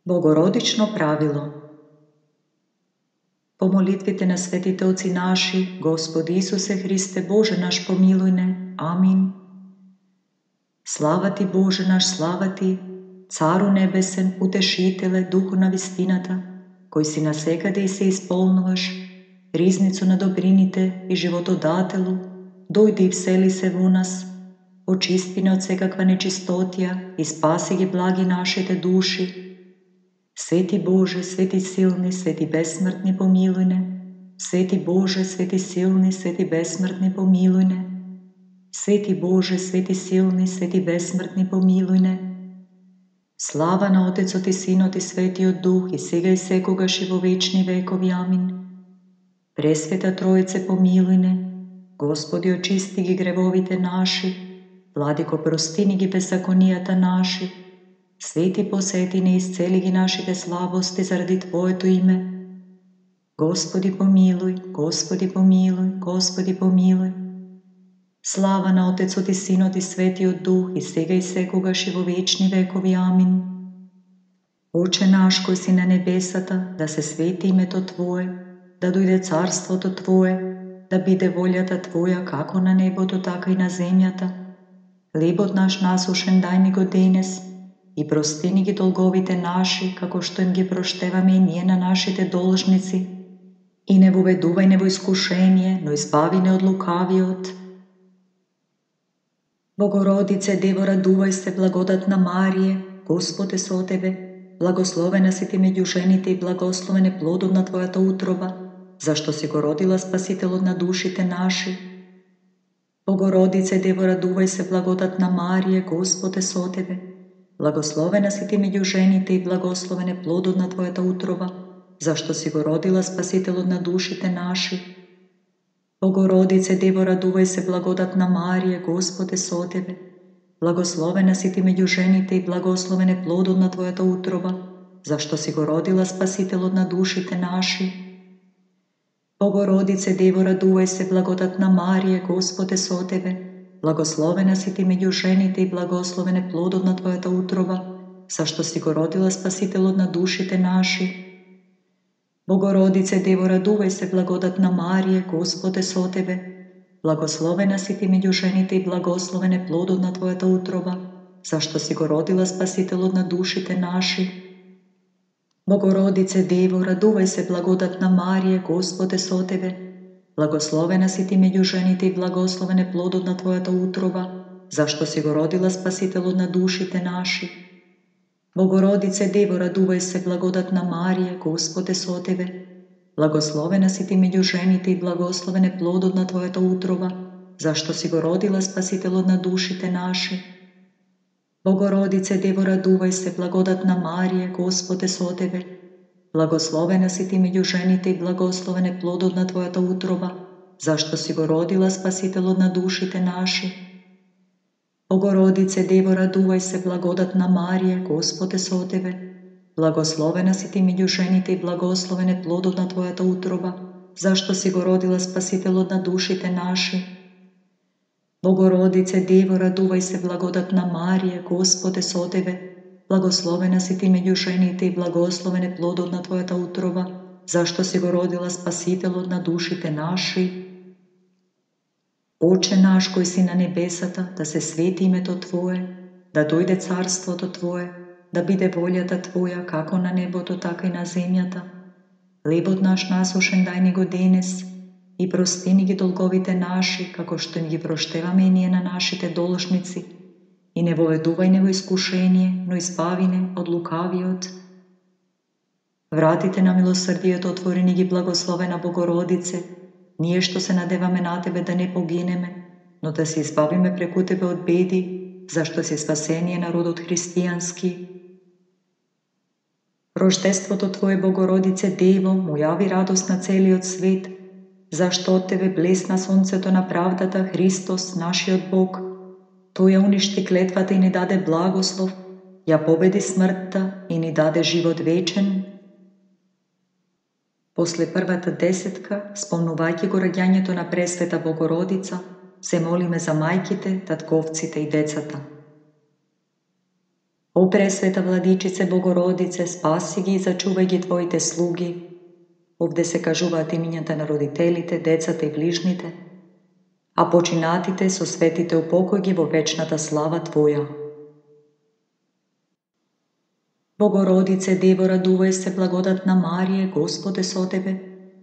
Bogorodično pravilo. Po molitvite na svetite oci naši, Gospodi Isuse Hriste, Bože naš pomilujne. Amin. Slava ti, Bože naš, slava ti, Caru nebesen, utešitele, duhu navistinata, koji si nasegade i se isполнуваш, riznicu na dobrinite i životodatelu, dojdi i vseli se u nas, očisti ne od svekakva nečistotija i spasi gi blagi našite duši. Sveti Bože, sveti silni, sveti besmrtni pomilujne. Sveti Bože, sveti silni, sveti besmrtni pomilujne. Sveti Bože, sveti silni, sveti besmrtni pomilujne. Slava na Otec i Sino i Sveti od Duh i сега i sekogaš i vo večni vekovi. Amin. Presveta Trojice pomilujne, Gospodi očisti gi grevovite naši, Vladiko prostini gi bezakonijata naši, Sveti poseti ne isceli gi našite slabosti zaradi Tvojeto ime. Gospodi pomiluj, Gospodi pomiluj, Gospodi pomiluj. Slava na Otecu ti Sino ti Sveti od Duh i сега i sekogaš i vo večni vekovi. Amin. Oče naš koji si na nebesata, da se sveti ime to Tvoje, da dojde carstvo to Tvoje, da bide voljata Tvoja kako na nebotu, tako i na zemljata. Lebod naš nasušen daj mi go denes i prostini gi dolgovite naši, kako što im gi proštevame i nije na našite dolžnici. I ne uveduvaj ne vo iskušenje, no izbavi ne od lukaviot. Bogorodice, Devo, raduvaj se, blagodatna Marije, Gospod je so tebe, blagoslovena si ti među ženite i blagoslovene plodovna Tvojata utroba, zašto si go rodila Spasitelodna dušite naši. Bogorodice, Devo, raduvaj se, blagodatna Marije, Gospod je so tebe, blagoslovena si ti među ženite i blagoslovene plodovna Tvojata utroba, zašto si go rodila Spasitelodna dušite naši. Bogorodice, Devo, raduvaj se, blagodatna Marije, Gospod je so tebe, blagoslovena si ti među ženite i blagoslovene plodovna Tvojata utroba, zašto si go rodila Spasitelodna dušite naši. Bogorodice, Devo, raduvaj se, blagodatna Marije, Gospod je so tebe, blagoslovena si ti među ženite i blagoslovene plodovna Tvojata utroba, zašto si go rodila Spasitelodna dušite naši. Bogorodice, Devo, raduvaj se, blagodatna Marije, Gospod je so tebe, blagoslovena si ti među ženite i blagoslovene plodovna Tvojata utroba, zašto si go rodila Spasitelodna dušite naši. Bogorodice, Devo, raduvaj se, blagodatna Marije, Gospod je so tebe, blagoslovena si ti među ženite i blagoslovene plodovna Tvojata utroba, zašto si go rodila Spasitelodna dušite naši. Bogorodice, Devo, raduvaj se, blagodatna Marije, Gospod je so tebe, blagoslovena si ti među ženite i blagoslovene plodovna Tvojata utroba, zašto si go rodila Spasitelodna dušite naši. Bogorodice, Devo, raduvaj se, blagodatna Marije, Gospod je so tebe, blagoslovena si ti među ženite i blagoslovene plodovna Tvojata utroba, zašto si go rodila Spasitelodna dušite naši. Bogorodice, Devo, raduvaj se, blagodatna Marije, Gospod je so tebe, blagoslovena si ti među ženite i blagoslovene plodovna Tvojata utroba, zašto si go rodila Spasitelodna dušite naši. Bogorodice, Devo, raduvaj se, blagodatna Marije, Gospod je so tebe, blagoslovena si ti među ženite i blagoslovene plodovna Tvojata utroba, zašto si go rodila Spasitelodna dušite naši. Oče naš koji si na nebesata, da se sveti ime to Tvoje, da dojde carstvo to Tvoje, da bide voljata Tvoja kako na nebotu, tako i na zemljata. Lebod naš nasušen daj ni go denes i prostini gi dolgovite naši, kako što im gi proštevame i nije na našite dolžnici. I ne voveduvaj ne vo iskušenje, no izbavine od lukaviot. Vratite na milosrdijet otvoreni gi blagoslovena Bogorodice, nije što se nadevame na Tebe da ne pogineme, no da se izbavime preko Tebe od bedi, zašto si spasenije narod od hristijanski. Roždestvo to Tvoje, Bogorodice, Devo, mu javi radost na celi od svet, zašto od Tebe blesna sonce to napravdata Hristos, naši od Bog. To ja uništi kletvata i ni dade blagoslov, ja pobedi smrtta i ni dade život večen. После првата десетка, спомнувајќи го раѓањето на Пресвета Богородица, се молиме за мајките, татковците и децата. O presveta Vladičice Bogorodice, spasi ги и зачувај ги Твоите слуги. Овде се кажуваат имињата на родителите, децата и ближните, а починатите со светите упокој ги во вечната слава Твоја. Богородице, Дево, радувај се, благодатна Марија, Господ е со Тебе,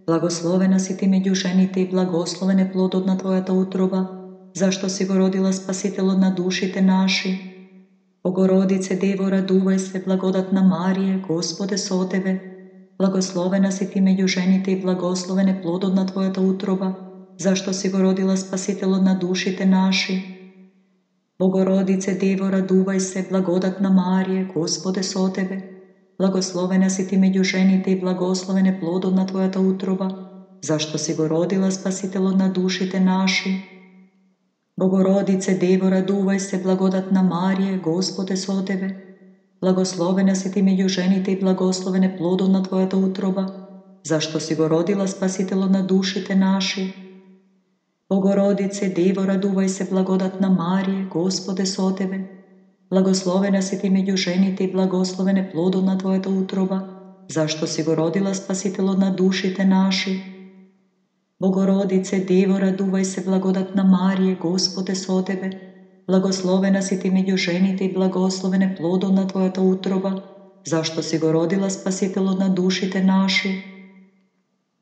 благословена си Ти меѓу жените и благословен е плодот на Твојата утроба, зашто си го родила Спасителот на душите наши. Богородице, Дево, радувај се, благодатна Марија, Господ е со Тебе, благословена си Ти меѓу жените и благословен е плодот на Твојата утроба, зашто си го родила Спасителот на душите наши. Богородице, Дево, радувај се, благодатна Марија, Господ е со Тебе, благословена си Ти меѓу жените и благословен е плодот на Твојата утроба, зашто си го родила Спасителот на душите наши. Богородице, Дево, радувај се, благодатна Марија, Господ е со Тебе, благословена си Ти меѓу жените и благословен е плодот на Твојата утроба, зашто си го родила Спасителот на душите наши. Богородице, Дево, радувај се, благодатна Марија, Господ е со Тебе, благословена си Ти меѓу жените и благословен е плодот на Твојата утроба, зашто си го родила Спасителот на душите наши. Богородице, Дево, радувај се, благодатна Марија, Господ е со Тебе, благословена си Ти меѓу жените и благословен е плодот на Твојата утроба, зашто си го родила Спасителот на душите наши.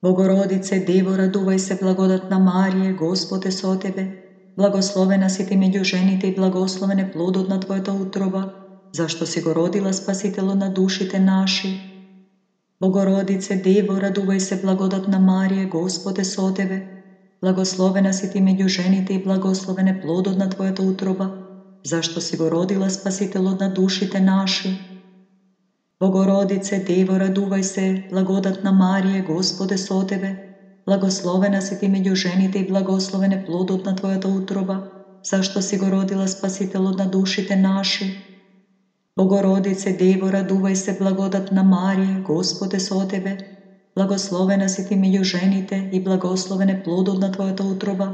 Богородице, Дево, радувај се, благодатна Марија, Господ е со Тебе, благословена си Ти меѓу жените и благословен е плодот на Твојата утроба, зашто си го родила Спасителот на душите наши. Богородице, Дево, радувај се, благодатна Марија, Господ е со Тебе, благословена си Ти меѓу жените и благословен е плодот на Твојата утроба, зашто си го родила Спасителот на душите наши. Богородице, Дево, радувај се, благодатна Марија, Господ е со Тебе, благословена си Ти меѓу жените и благословен е плодот на Твојата утроба, зашто си го родила Спасителот на душите наши. Богородице, Дево, радувај се, благодатна Марија, Господ е со Тебе, благословена си Ти меѓу жените и благословен е плодот на Твојата утроба,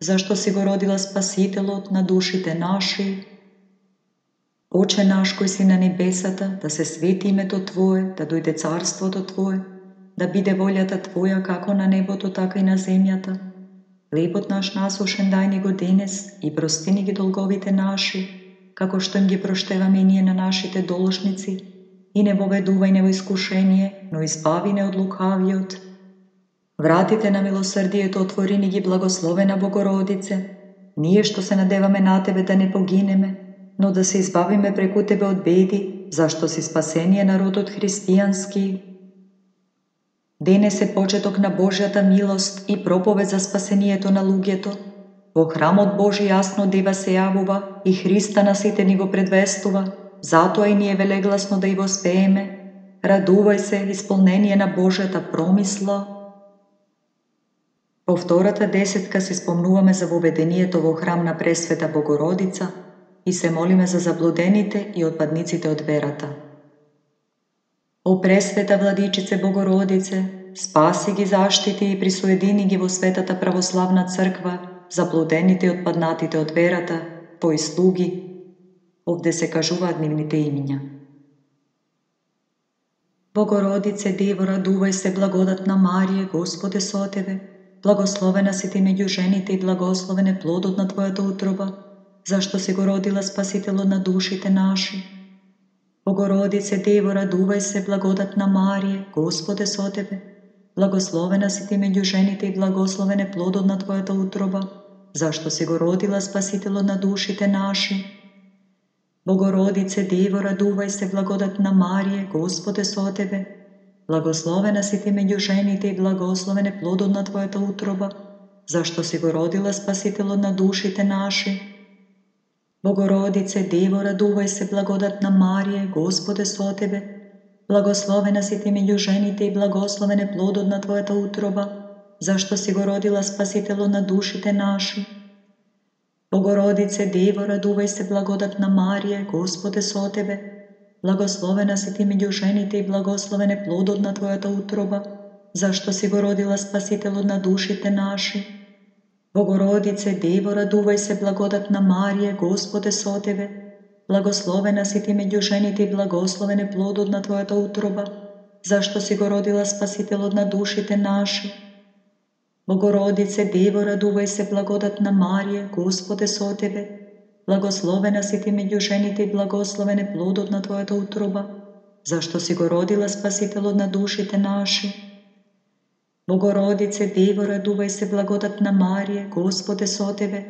зашто си го родила Спасителот на душите наши. Оче наш кој си на небесата, да се свети името Твое, да дојде царството Твое, да биде волјата Твоја како на небото, така и на земјата. Хлебот наш насушен дај ни го денес и прости ни ги долговите наши, како што им ги проштеваме и ние на нашите должници, и не воведувај не во искушение, но избави не од лукавиот. Вратите на милосрдието отвори ни ги, благословена Богородице, ние што се надеваме на Тебе да не погинеме, но да се избавиме преку Тебе од беди, зашто си спасение народот христијански. Денес е почеток на Божјата милост и проповед за спасението на луѓето. Во храмот Божи јасно Дева се јавува и Христа на сите ни го предвестува, затоа и ние велегласно да и воспееме. Радувај се, исполнение на Божјата промисла. По втората десетка се спомнуваме за воведението во храм на Пресвета Богородица и се молиме за заблудените и отпадниците од верата. О Пресвета Владичице Богородице, спаси ги, заштити и присоедини ги во Светата Православна Црква, заблудените и отпаднатите од верата, Твои слуги. Овде се кажуваат нивните имиња. Богородице, Дево, радувај се, благодатна Марија, Господ е со Тебе, благословена си Ти меѓу жените и благословен е плодот на Твојата утроба, зашто си го родила Спасителот на душите наши. Богородице, Дево, радувај се, благодатна Марија, Господ е со Тебе, благословена си Ти меѓу жените и благословен е плодот на Твојата утроба, зашто си го родила Спасителот на душите наши. Богородице, Дево, радувај се, благодатна Марија, Господ е со Тебе, благословена си Ти меѓу жените и благословен е плодот на Твојата утроба, зашто си го родила Спасителот на душите наши. Богородице, Дево, радувај се, благодатна Марија, Господ е со Тебе, благословена си Ти меѓу жените и благословен е плодот на Твојата утроба, зашто си го родила Спасителот на душите наши. Богородице, Дево, радувај се, благодатна Марија, Господ е со Тебе, благословена си Ти меѓу жените и благословен е плодот на Твојата утроба, зашто си го родила Спасителот на душите наши. Богородице, Дево, радувај се, благодатна Марија, Господ е со Тебе, blagoslovena si ti među ženite i blagosloven je plod od tvojata utroba, zašto si go rodila spasitelj od dušite naši. Bogorodice, Devo, raduvaj se, blagodatna Marije, Gospode so tebe, blagoslovena si ti među ženite i blagosloven je plod od tvojata utroba, zašto si go rodila spasitelj od dušite naši. Bogorodice, Devo, raduvaj se, blagodatna Marije, Gospode so tebe,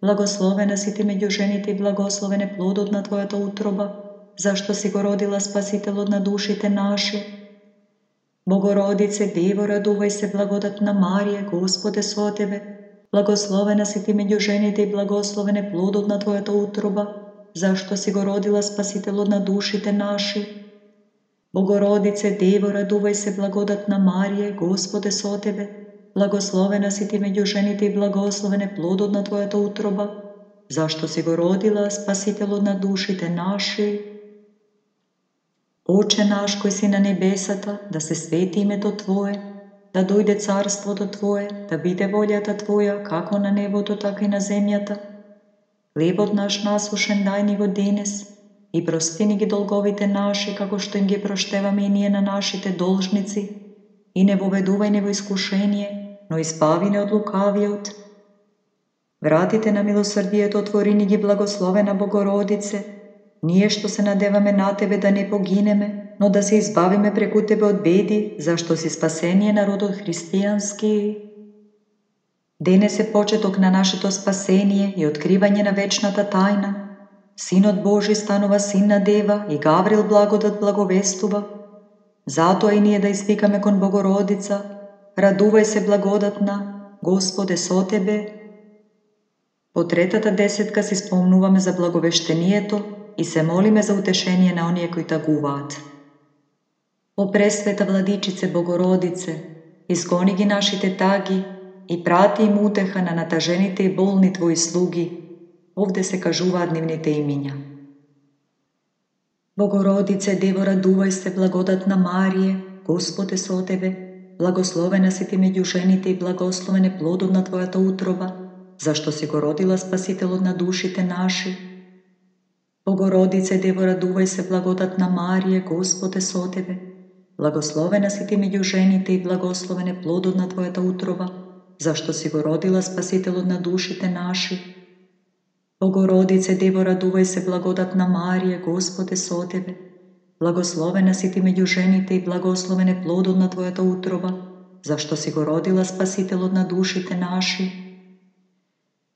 blagoslovena si ti među ženite i blagosloven je plod od tvojata utroba, zašto si go rodila spasitelj od dušite naši. Bogorodice, Devo, raduvaj se, blagodatna Marije, Gospode so tebe, blagoslovena si ti među ženite i blagosloven je plod od tvojata utroba, zašto si go rodila spasitelj od dušite naši. Bogorodice, Devo, raduvaj se, blagodatna Marije, Gospode so tebe, blagoslovena si ti među ženite i blagosloven je plod od tvojata utroba, zašto si go rodila spasitelj od dušite naši. Oče naš koji si na nebesata, da se sveti ime to Tvoje, da dojde carstvo to Tvoje, da bide voljata Tvoja, kako na nebotu, tako i na zemljata. Hljeb od naš nasušen daj ni go danes, i prosti ni gi dolgovite naši, kako što im gi proštevame i nije na našite dolžnici, i ne voveduvaj nebo iskušenje, no izbavine od lukavijot. Vratite na milosrdije to Tvori ni gi blagoslovena Bogorodice, nije što se nadevame na Tebe da ne pogineme, no da se izbavime preko Tebe od bedi, zašto si spasenije narodu hristijanski. Danes je početok na naše to spasenije i otkrivanje na večnata tajna. Sin od Boži stanova Sinna Deva i Gavril blagodat blagovestuva. Zato i nije da izvikame kon Bogorodica, raduvaj se blagodatna, Gospode so Tebe. Po tretata desetka si spomnuvame za blagoveštenijeto i se molime za utešenje na onije koji taguvat. O presveta Vladičice Bogorodice, izgoni gi našite tagi i prati im uteha na nataženite i bolni Tvoji slugi, ovdje se kažuva dnevnite iminja. Bogorodice, Devo, raduvaj se, blagodatna Marije, Gospode so tebe, blagoslovena si ti među ženite i blagosloven je plod od tvojata utroba, zašto si go rodila spasitelj od dušite naši. Bogorodice, Devo, raduvaj se, blagodatna Marije, Gospode so tebe, blagoslovena si ti među ženite i blagosloven je plod od tvojata utroba, zašto si go rodila spasitelj od dušite naši. Bogorodice, Devo, raduvaj se, blagodatna Marije, Gospode so tebe, blagoslovena si ti među ženite i blagosloven je plod od tvojata utroba, zašto si go rodila spasitelj od dušite naši.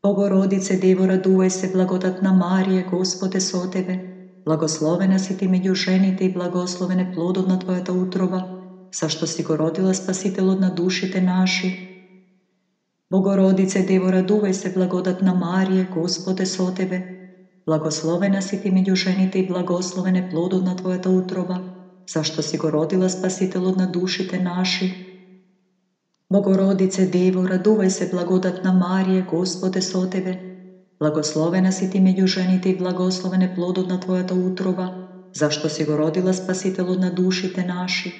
Bogorodice, Devo, raduvaj se, blagodatna Marije, Gospode so tebe, blagoslovena si ti među ženite i blagosloven je plod od tvojata utroba, zašto si go rodila spasitelj od dušite naši. Bogorodice, Devo, raduvaj se, blagodatna Marije, Gospode so tebe, blagoslovena si ti među ženite i blagosloven je plod od tvojata utroba, zašto si go rodila spasitelj od dušite naši. Bogorodice, Devo, raduvaj se, blagodatna Marije, Gospode so tebe, blagoslovena si ti među ženite i blagosloven je plod od tvojata utroba, zašto si go rodila spasitelj od dušite naši.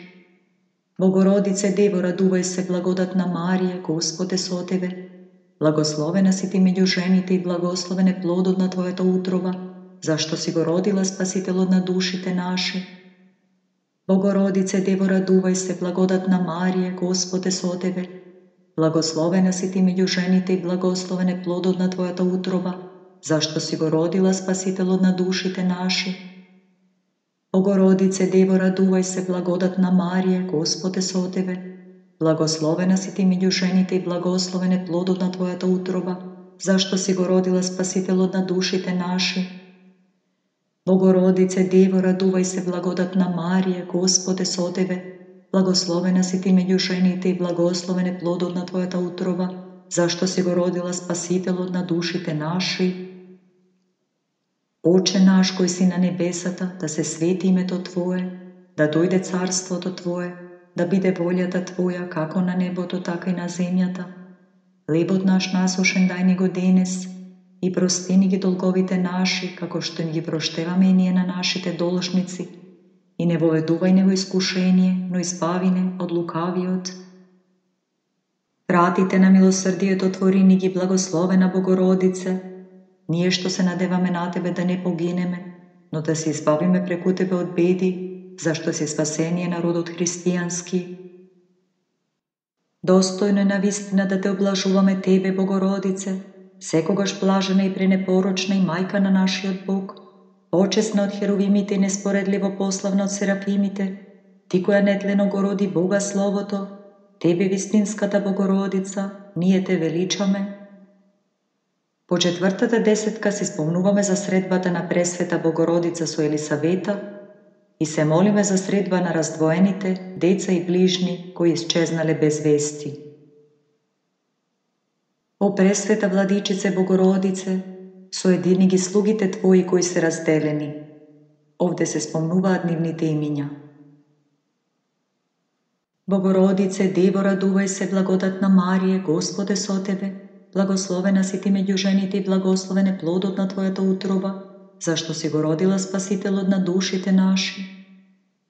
Bogorodice, Devo, raduvaj se, blagodatna Marije, Gospode so tebe, blagoslovena si ti među ženite i blagosloven je plod od tvojata utroba, zašto si go rodila spasitelj od dušite naši. Bogorodice, Devo, raduvaj se, blagodatna Marije, Gospode so tebe, blagoslovena si ti među ženite i blagosloven je plod od tvojata utroba, zašto si go rodila spasitelj od dušite naši. Bogorodice, Devo, raduvaj se, blagodatna Marije, Gospode so tebe, blagoslovena si ti među ženite i blagosloven je plod od tvojata utroba, zašto si go rodila spasitelj od dušite naši. Bogorodice, Devo, raduvaj se, blagodatna Marije, Gospode so tebe, blagoslovena si ti među ženite i blagosloven je plod od tvojata utroba, zašto si go rodila spasitelj od dušite naši. Oče naš koji si na nebesata, da se sveti ime to Tvoje, da dojde carstvo to Tvoje, da bide voljata Tvoja, kako na nebotu, tako i na zemljata. Hljeb od naš nasušen daj ni go danes, i prosti ni gi dolgovite naši, kako što im gi proštevame i nije na našite dolžnici, i ne voveduvaj nebo iskušenje, no izbavine od lukavijot. Vratite na milosrdije to Tvori ni gi blagoslovena Bogorodice, nije što se nadevame na Tebe da ne pogineme, но да се избавиме преку Тебе од беди, зашто си спасение народот христијански. Достојно е навистина да Те облажуваме Тебе, Богородице, секогаш блажена и пренепорочна и мајка на нашиот Бог, почесна од херовимите и неспоредливо пославна од серафимите, Ти која нетлено го роди Бога Словото, Тебе вистинската Богородица, ние Те величаме. По четвртата десетка се спомнуваме за средбата на Пресвета Богородица со Елисавета и се молиме за средба на раздвоените деца и ближни кои исчезнале без вести. О Пресвета Владичице Богородице, соедини ги слугите Твои кои се разделени. Овде се спомнуваат нивните имиња. Богородице, Дево, радувај се, благодатна Марие, Господ е со Тебе, благословена си Ти меѓу жените и благословен е плодот на Твојата утроба, зашто си го родила Спасителот на душите наши.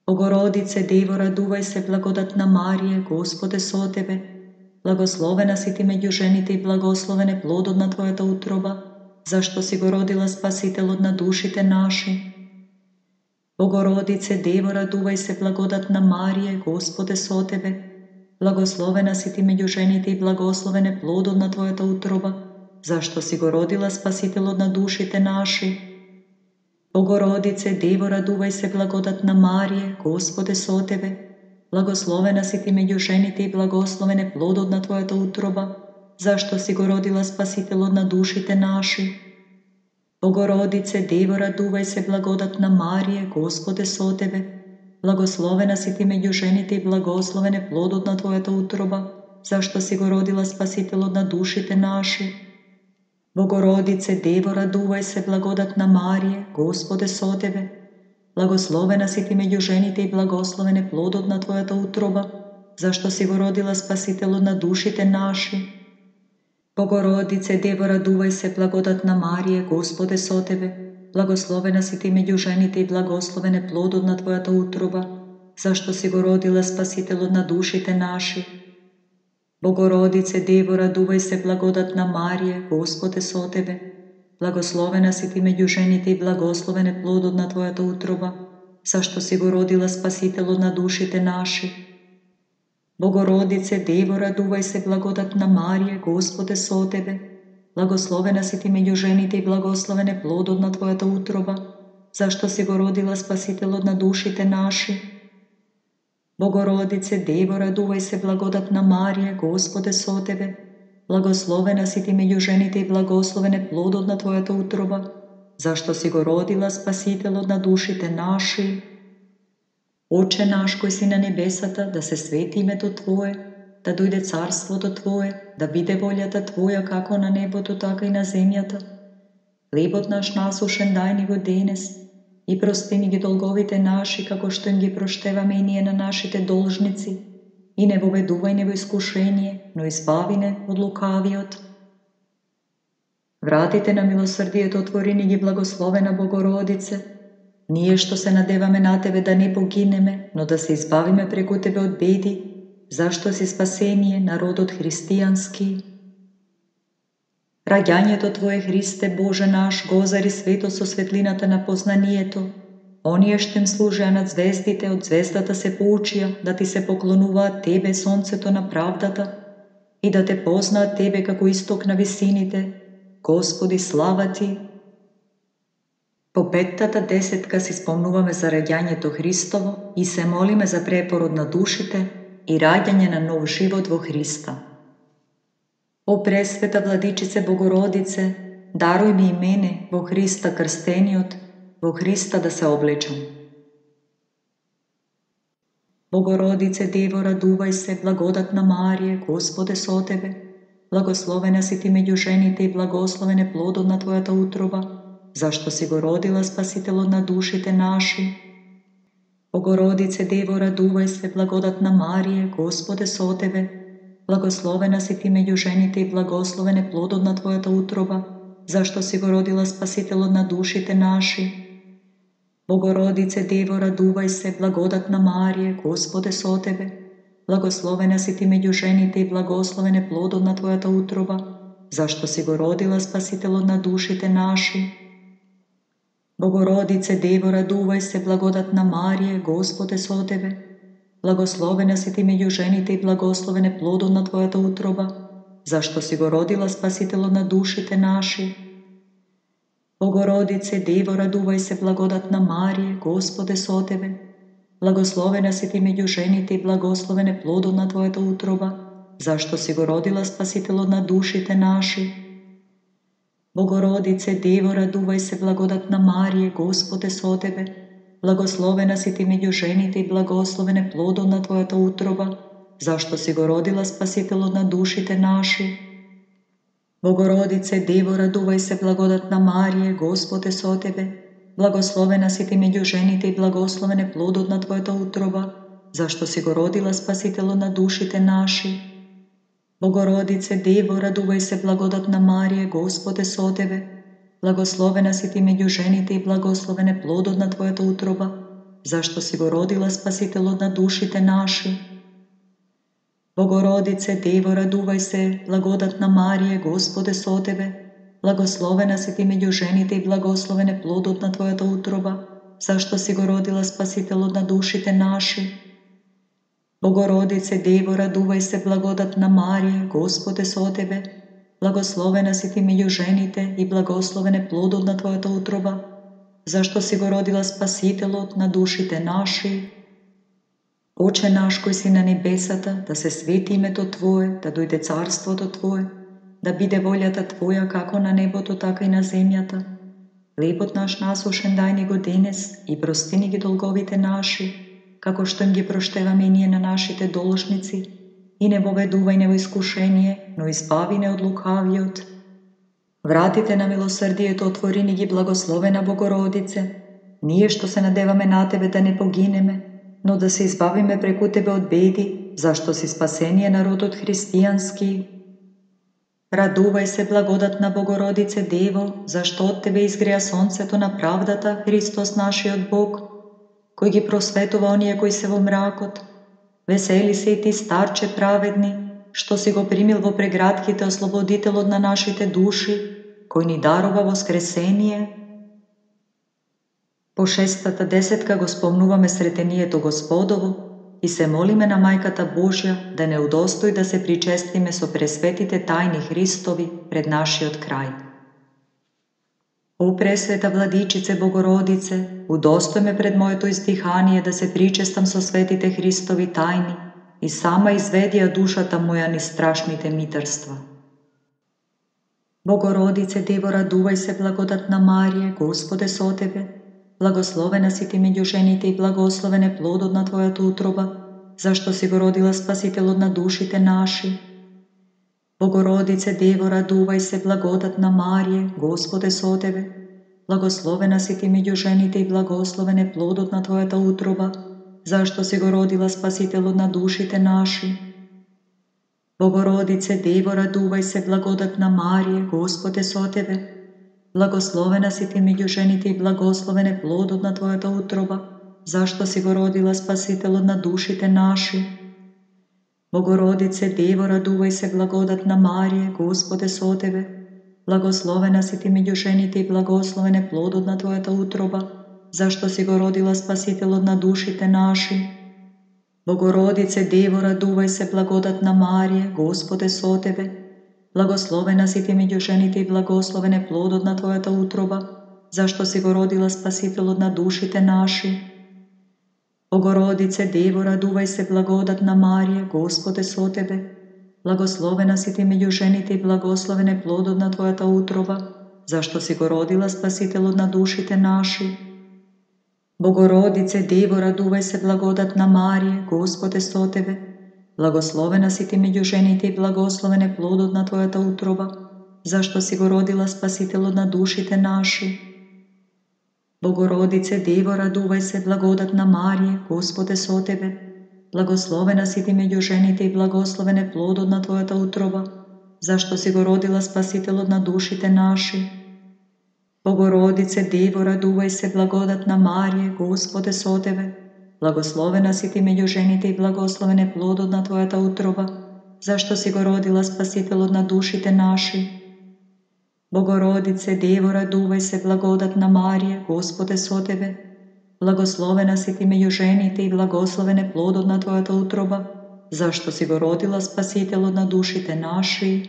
Богородице, Дево, радувај се, благодатна Марие, Господ е со Тебе, благословена си Ти меѓу жените и благословен е плодот на Твојата утроба, зашто си го родила Спасителот на душите наши. Богородице, Дево, радувај се, благодатна Марие, Господ е со Тебе, благословена си Ти меѓу жените и благословен е плодот на Твојата утроба, зашто си го родила Спасителот на душите наши. Богородице, Дево, радувај се, благодатна Марие, Господ е со Тебе, благословена си Ти меѓу жените и благословен е плодот на Твојата утроба, зашто си го родила Спасителот на душите наши. Богородице, Дево, радувај се, благодатна Марие, Господ е со Тебе, благословена си Ти меѓу жените и благословен е плодот на Твојата утроба, зашто си го родила Спасителот на душите наши. Богородице, Дево, радувај се, благодатна Марие, Господ е со Тебе, благословена си Ти меѓу жените и благословен е плодот на Твојата утроба, зашто си го родила Спасителот на душите наши. Богородице, Дево, радувај се, благодатна Марие, Господ е со Тебе, благословена си Ти меѓу жените и благословен е плодот на Твојата утроба, зашто си го родила Спасителот на душите наши. Богородице, Дево, радувај се, благодатна Марие, Господ е со Тебе, благословена си Ти меѓу жените и благословен е плодот на Твојата утроба, зашто си го родила Спасителот на душите наши. Богородице, Дево, радувај се, благодатна Марие, Господ е со Тебе, благословена си Ти меѓу жените и благословен е плодот на Твојата утроба, зашто си го родила Спасителот на душите наши. Богородице, Дево, радувај се, благодатна Марие, Господ е со Тебе, благословена си Ти меѓу жените и благословен е плодот на Твојата утроба, зашто си го родила Спасителот на душите наши. Оче наш кој си на небесата, да се свети името Твое, да дојде царството Твое, да биде волјата Твоја како на небото, така и на земјата. Хлебот наш насушен дај ни го денес и прости ни ги долговите наши, како што им ги проштеваме и ние на нашите должници, и не воведувај не во искушение, но избави не од лукавиот. Вратите на милосрдието отвори ни ги, благословена Богородице, ние што се надеваме на Тебе да не погинеме, но да се избавиме преку Тебе од беди, зашто си спасение народот христијански. Раѓањето Твое, Христе, Боже наш, го озари светот со светлината на познанието. Оние што им служеа над звездите, од звездата се поучија да Ти се поклонуваат Тебе, сонцето на правдата, и да Те познаат Тебе како исток на висините. Господи, слава Ти! По петтата десетка си спомнуваме за раѓањето Христово и се молиме за препород на душите и раѓање на нов живот во Христа. О Пресвета Владичице Богородице, даруј ми и мене во Христа крстениот, во Христа да се облечам. Богородице, Дево, радувај се, благодатна Марие, Господ е со Тебе, благословена си Ти меѓу жените и благословен е плодот на Твојата утроба, зашто си го родила Спасителот на душите наши. Богородице, Дево, радувај се, благодатна Марие, Господ е со Тебе, благословена си Ти меѓу жените и благословен е плодот на Твојата утроба, зашто си го родила Спасителот на душите наши. Богородице, Дево, радувај се, благодатна Марие, Господ е со Тебе, благословена си Ти меѓу жените и благословен е плодот на Твојата утроба, зашто си го родила Спасителот на душите наши. Bogorodice, Devo, raduvaj se, blagodatna Marije, Gospod je so tebe. Blagoslovena si ti među ženite i blagosloven je plodom tvojata utroba, zašto si go rodila, Spasitelju na duši te naši. Bogorodice, Devo, raduvaj se, blagodatna Marije, Gospod je so tebe. Blagoslovena si ti među ženite i blagosloven je plodom tvojata utroba, zašto si go rodila, Spasitelju na duši te naši. Bogorodice, Devo, raduvaj se, blagodatna Marije, Gospod je so tebe. Blagoslovena si ti među ženite i blagosloven je plodom tvojata utroba, zašto si go rodila, Spasitelju na duši te naši. Bogorodice, Devo, raduvaj se, blagodatna Marije, Gospod je so tebe. Blagoslovena si ti među ženite i blagosloven je plodom tvojata utroba, zašto si go rodila, Spasitelju na duši te naši. Bogorodice, Devo, raduvaj se, blagodatna Marije, Gospod je so tebe. Blagoslovena si ti među ženite i blagosloven je plodom tvojata utroba, zašto si go rodila, Spasitelju na duši te naši. Bogorodice, Devo, raduvaj se, blagodatna Marije, Gospod je so tebe. Blagoslovena si ti među ženite i blagosloven je plodom tvojata utroba, zašto si go rodila, Spasitelju na duši te naši. Bogorodice, Devo, raduvaj se, blagodatna Marije, Gospod je so tebe. Blagoslovena si ti među ženite i blagosloven je plodom tvojata utroba, zašto si go rodila, Spasitelju na duši te naši. Oče naš koji si na nebesata, da se sveti ime to tvoje, da dojde carstvo to tvoje, da bide voljata tvoja kako na nebotu, tako i na zemljata. Lepot naš nasušen daj nego denes i prostini gi dolgovite naši, kako što im gi prošteva menije na našite doložnici, i ne poveduvaj ne u iskušenje, no izbavi ne od lukavijot. Vratite na milosrdije to otvorini gi blagoslovena Bogorodice, nije što se nadevame na tebe da ne pogineme, no da se izbavime preko tebe od bedi, zašto si spasenije narod od hristijanski. Raduvaj se, blagodatna Bogorodice, Devo, zašto od tebe izgrija sonce to napravdata Hristos naši od Bog, koji gi prosvetova onije koji se vo mrakot. Veseli se i ti, starče pravedni, što si go primil vo pregratki te osloboditel od na našite duši, koji ni darova voskresenije. Po 610 go spomnuvame sretenije to Gospodovo i se molime na Majkata Božja da ne udostoj da se pričestvime so presvetite tajni Hristovi pred naši od kraj. O presveta Vladičice Bogorodice, udostoj me pred moje to izdihanije da se pričestam so svetite Hristovi tajni i sama izvedija dušata moja ni strašnite mitarstva. Bogorodice, Devo, raduvaj se, blagodatna Marije, Gospode so tebe. Blagoslovena si ti među ženite i blagoslovene plodom tvojata utroba, zašto si go rodila, Spasitelju na duši te naši. Bogorodice, Devo, raduvaj se, blagodatna Marije, Gospode so tebe. Blagoslovena si ti među ženite i blagoslovene plodom tvojata utroba, zašto si go rodila, Spasitelju na duši te naši. Bogorodice, Devo, raduvaj se, blagodatna Marije, Gospode so tebe. Blagoslovena si ti među ženite i blagoslovene plodom tvojata utroba, zašto si go rodila, Spasitelju na duši te naši. Bogorodice, Devo, raduvaj se, blagodatna Marije, Gospode so tebe. Blagoslovena si ti među ženite i blagoslovene plodom tvojata utroba, zašto si go rodila, Spasitelju na duši te naši. Bogorodice, Devo, raduvaj se, blagodatna Marije, Gospode so tebe. Blagoslovena si ti među ženite i blagoslovene plodom tvojata utroba, zašto si go rodila, Spasitelju na duši te naši. Bogorodice, Devo, raduvaj se, blagodatna Marije, Gospode so tebe. Blagoslovena si ti među ženite i blagoslovene plodom tvojata utroba, zašto si go rodila, Spasitelju na duši te naši. Bogorodice, Devo, raduvaj se, blagodatna Marije, Gospode so tebe. Blagoslovena si ti među ženite i blagoslovene plodom tvojata utroba, zašto si go rodila, Spasitelju na duši te naši. Bogorodice, Devo, raduvaj se, blagodatna Marije, Gospode so tebe. Blagoslovena si ti među ženite i blagoslovene plodom tvojata utroba, zašto si go rodila, Spasitelju na duši te naši. Bogorodice, Devo, raduvaj se, blagodatna Marije, Gospode so tebe. Blagoslovena si ti među ženite i blagoslovene plodom tvojata utroba, zašto si go rodila, Spasitelju na duši te naši. Bogorodice, Devo, raduvaj se, blagodatna Marije, Gospod je so tebe. Blagoslovena si ti među ženite i blagosloven je plod od tvojata utroba, zašto si go rodila, Spasitelj od dušite naši.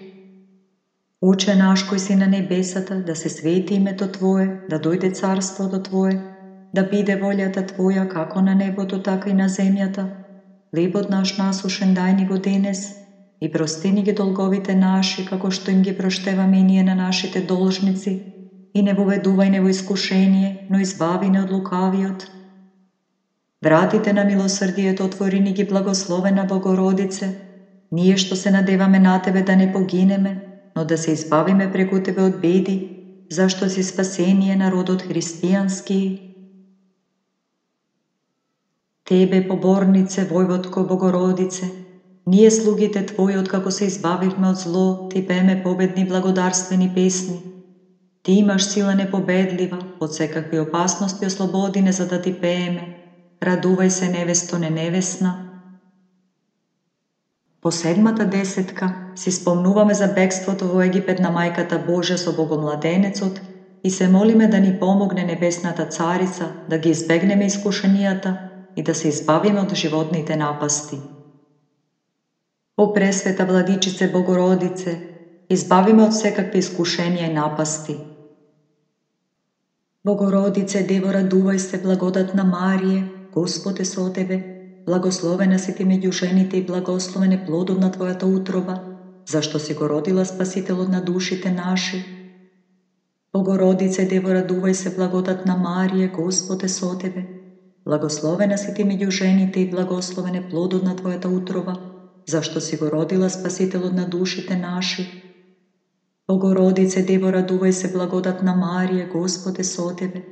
Oče naš koji si na nebesata, da se sveti ime to Tvoje, da dojde carstvo do Tvoje, da bide voljata Tvoja kako na nebotu, tako i na zemljata. Hljeb od naš nasušen daj ni go denes i prosti ni ge dolgovite naši, kako što im ge prošteva mi nije na našite dolžnici, i ne voveduvaj nevo iskušenje, no izbavi ne od lukavijot. Vratite na milosrdije to Tvorini gi blagoslovena Bogorodice, nije što se nadevame na Tebe da ne pogineme, no da se izbavime preko Tebe od bedi, zašto si spasenije narod od hristijanski. Tebe, pobornice, Vojvodko Bogorodice, nije slugite Tvoje od kako se izbavivme od zlo, ti peme pobedni blagodarstveni pesni. Ti imaš sila nepobedljiva, od svekakve opasnosti oslobodi ne za da ti peme, raduvaj se nevesto nevesna. Po 7. desetka si spomnuvame za bekstvo Tvoje v Egipet na majkata Božja so Bogom mladenecot i se molime da ni pomogne nebesnata carica, da gi izbegneme iskušenijata i da se izbavimo od životnite napasti. O presveta Vladičice Bogorodice, izbavime od svekakve iskušenja i napasti. Bogorodice, Devo, raduvaj se, blagodatna Marije, Gospod je so tebe, blagoslovena si ti među ženite i blagosloven je plod od tvojata utroba, zašto si go rodila, Spasitelj od dušite naši. Bogorodice, Devo, raduvaj se, blagodatna Marije, Gospod je so tebe, blagoslovena si ti među ženite i blagosloven je plod od tvojata utroba, zašto si go rodila, Spasitelj od dušite naši. Bogorodice, Devo, raduvaj se, blagodatna Marije, Gospod je so tebe,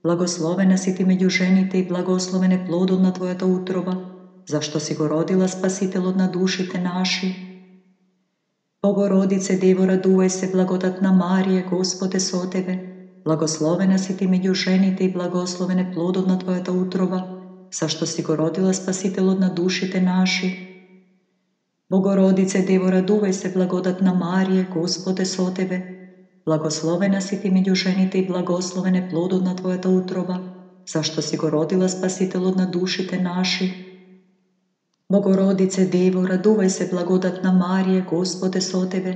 blagoslovena si ti među ženite i blagosloven je plod od tvojata utroba, zašto si go rodila, Spasitelj od dušite naši. Bogorodice, Devo, raduvaj se, blagodatna Marije, Gospod je so tebe, blagoslovena si ti među ženite i blagosloven je plod od tvojata utroba, zašto si go rodila, Spasitelj od dušite naši. Bogorodice, Devo, raduvaj se, blagodatna Marije, Gospod je so tebe, blagoslovena si ti među ženite i blagosloven je plod od tvojata utroba, zašto si go rodila, Spasitelj od dušite naši. Bogorodice, Devo, raduvaj se, blagodatna Marije, Gospod je so tebe,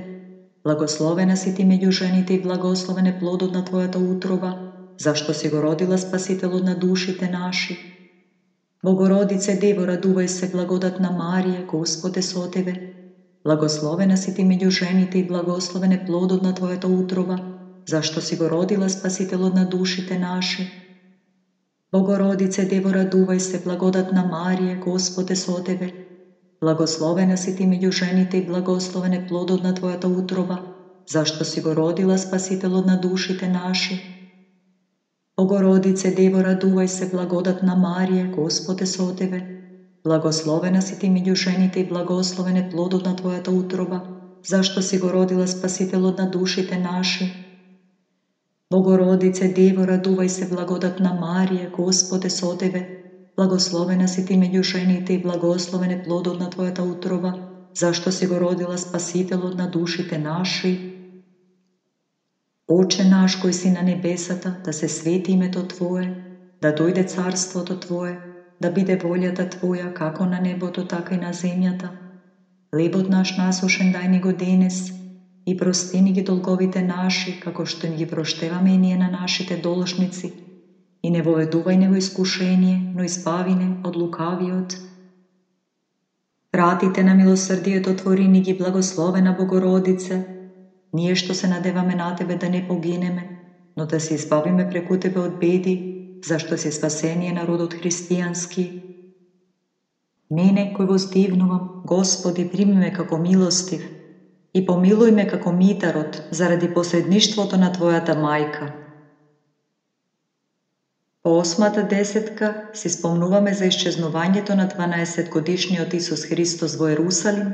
blagoslovena si ti među ženite i blagosloven je plod od tvojata utroba, zašto si go rodila, Spasitelj od dušite naši. Bogorodice, Devo, raduvaj se, blagodatna Marije, Gospod je so tebe, blagoslovena si ti među ženite i blagosloven je plod od tvojata utroba, zašto si go rodila, Spasitelj od dušite naši. Bogorodice, Devo, raduvaj se, blagodatna Marije, Gospod je so tebe, blagoslovena si ti među ženite i blagosloven je plod od tvojata utroba, zašto si go rodila, Spasitelj od dušite naši. Bogorodice, Devo, raduvaj se, blagodatna Marije, Gospod je so tebe, blagoslovena si ti među ženite i blagosloven je plod od tvojata utroba, zašto si go rodila, Spasitelj od dušite naši. Bogorodice, Devo, raduvaj se, blagodatna Marije, Gospod je so tebe, blagoslovena si ti među ženite i blagosloven je plod od tvojata utroba, zašto si go rodila, Spasitelj od dušite naši. Oče naš koji si na nebesata, da se sveti ime to Tvoje, da dojde carstvo to Tvoje, da bide voljata Tvoja kako na nebotu, tako i na zemljata. Hljeb od naš nasušen daj ni go denes i prosti ni gi dolgovite naši, kako što im gi proštevame i nije na našite dolžnici, i ne voveduvaj nevo iskušenje, no izbavine od lukavijot. Vratite na milosrdije to Tvorini gi blagoslovena Bogorodice, nije što se nadevame na Tebe da ne pogineme, no da se izbavime preko Tebe od bedi, zašto si spasenije narod od hristijanski. Mene koji vos divnuvam, Gospodi, primi me kako milostiv i pomiluj me kako mitarot zaradi posredništvo to na Tvojata majka. Po 8. desetka si spomnuvame za iščeznovanje to na 12-godišnji od Isus Hristos v Jerusalim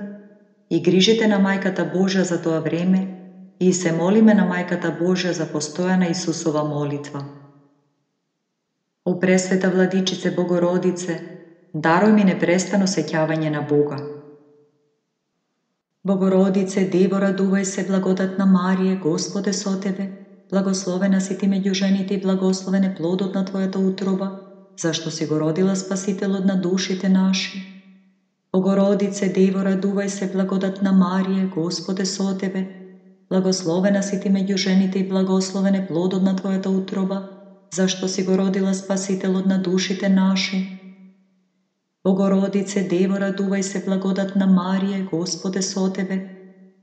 i grižite na majkata Božja za to vreme i se molime na majkata Božja za postojana Isusova molitva. O presveta Vladičice Bogorodice, daruj mi neprestano sećavanje na Boga. Bogorodice, Devo, raduvaj se, blagodatna Marije, Gospode so tebe, blagoslovena si ti među ženite i blagosloven je plod od tvojata utroba, zašto si go rodila Spasitelj od dušite naši. Bogorodice, Devo, raduvaj se, blagodatna Marije, Gospode so tebe, blagoslovena si ti među ženite i blagosloven je plod od tvojata utroba, zašto si go rodila Spasitelj od dušite naši. Bogorodice, Devo, raduvaj se, blagodatna Marije, Gospode so tebe,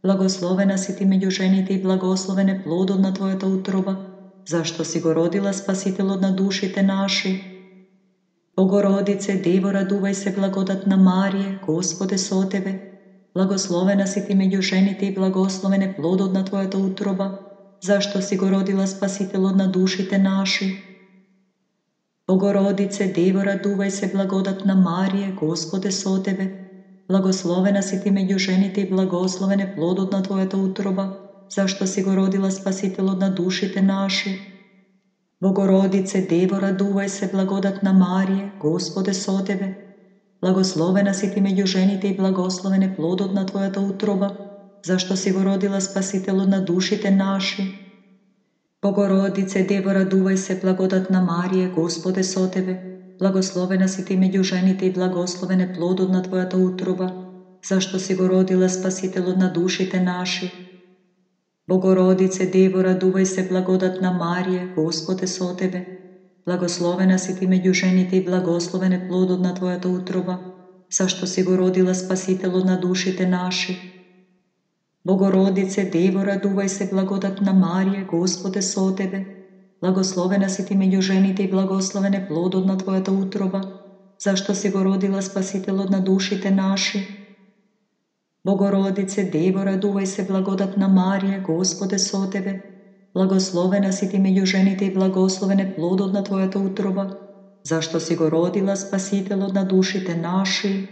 blagoslovena si ti među ženite i blagosloven je plod od tvojata utroba, zašto si go rodila Spasitelj od dušite naši. Bogorodice, Devo, raduvaj se, blagodatna Marije, Gospode so tebe, blagoslovena si ti među ženite i blagosloven je plod od tvojata utroba, zašto si go rodila Spasitelj od dušite naši. Bogorodice, Devo, raduvaj se, blagodatna Marije, Gospode so tebe, blagoslovena si ti među ženite i blagosloven je plod od tvojata utroba, zašto si go rodila Spasitelj od dušite naši. Bogorodice, Devo, raduvaj se, blagodatna Marije, Gospode so tebe, blagoslovena si ti među ženite i blagosloven je plod od tvojata utroba, zašto si go rodila Spasitelj od dušite naši. Bogorodice, Devo, raduvaj se, blagodatna Marije, Gospode so tebe, blagoslovena si ti među ženite i blagosloven je plod od tvojata utroba, zašto si go rodila Spasitelj od dušite naši. Bogorodice, Devo, raduvaj se, blagodatna Marije, Gospode so tebe, blagoslovena si ti među ženite i blagosloven je plod od tvojata utroba, zašto si go rodila Spasitelj od dušite naši. Bogorodice, Devo, raduvaj se, blagodatna Marije, Gospode so tebe, blagoslovena si ti među ženite i blagosloven je plod od tvojata utroba, zašto si go rodila Spasitelj od dušite naši. Bogorodice, Devo, raduvaj se, blagodatna Marije, Gospode so tebe, blagoslovena si ti među ženite i blagosloven je plod od tvojata utroba, zašto si go rodila Spasitelj od dušite naši.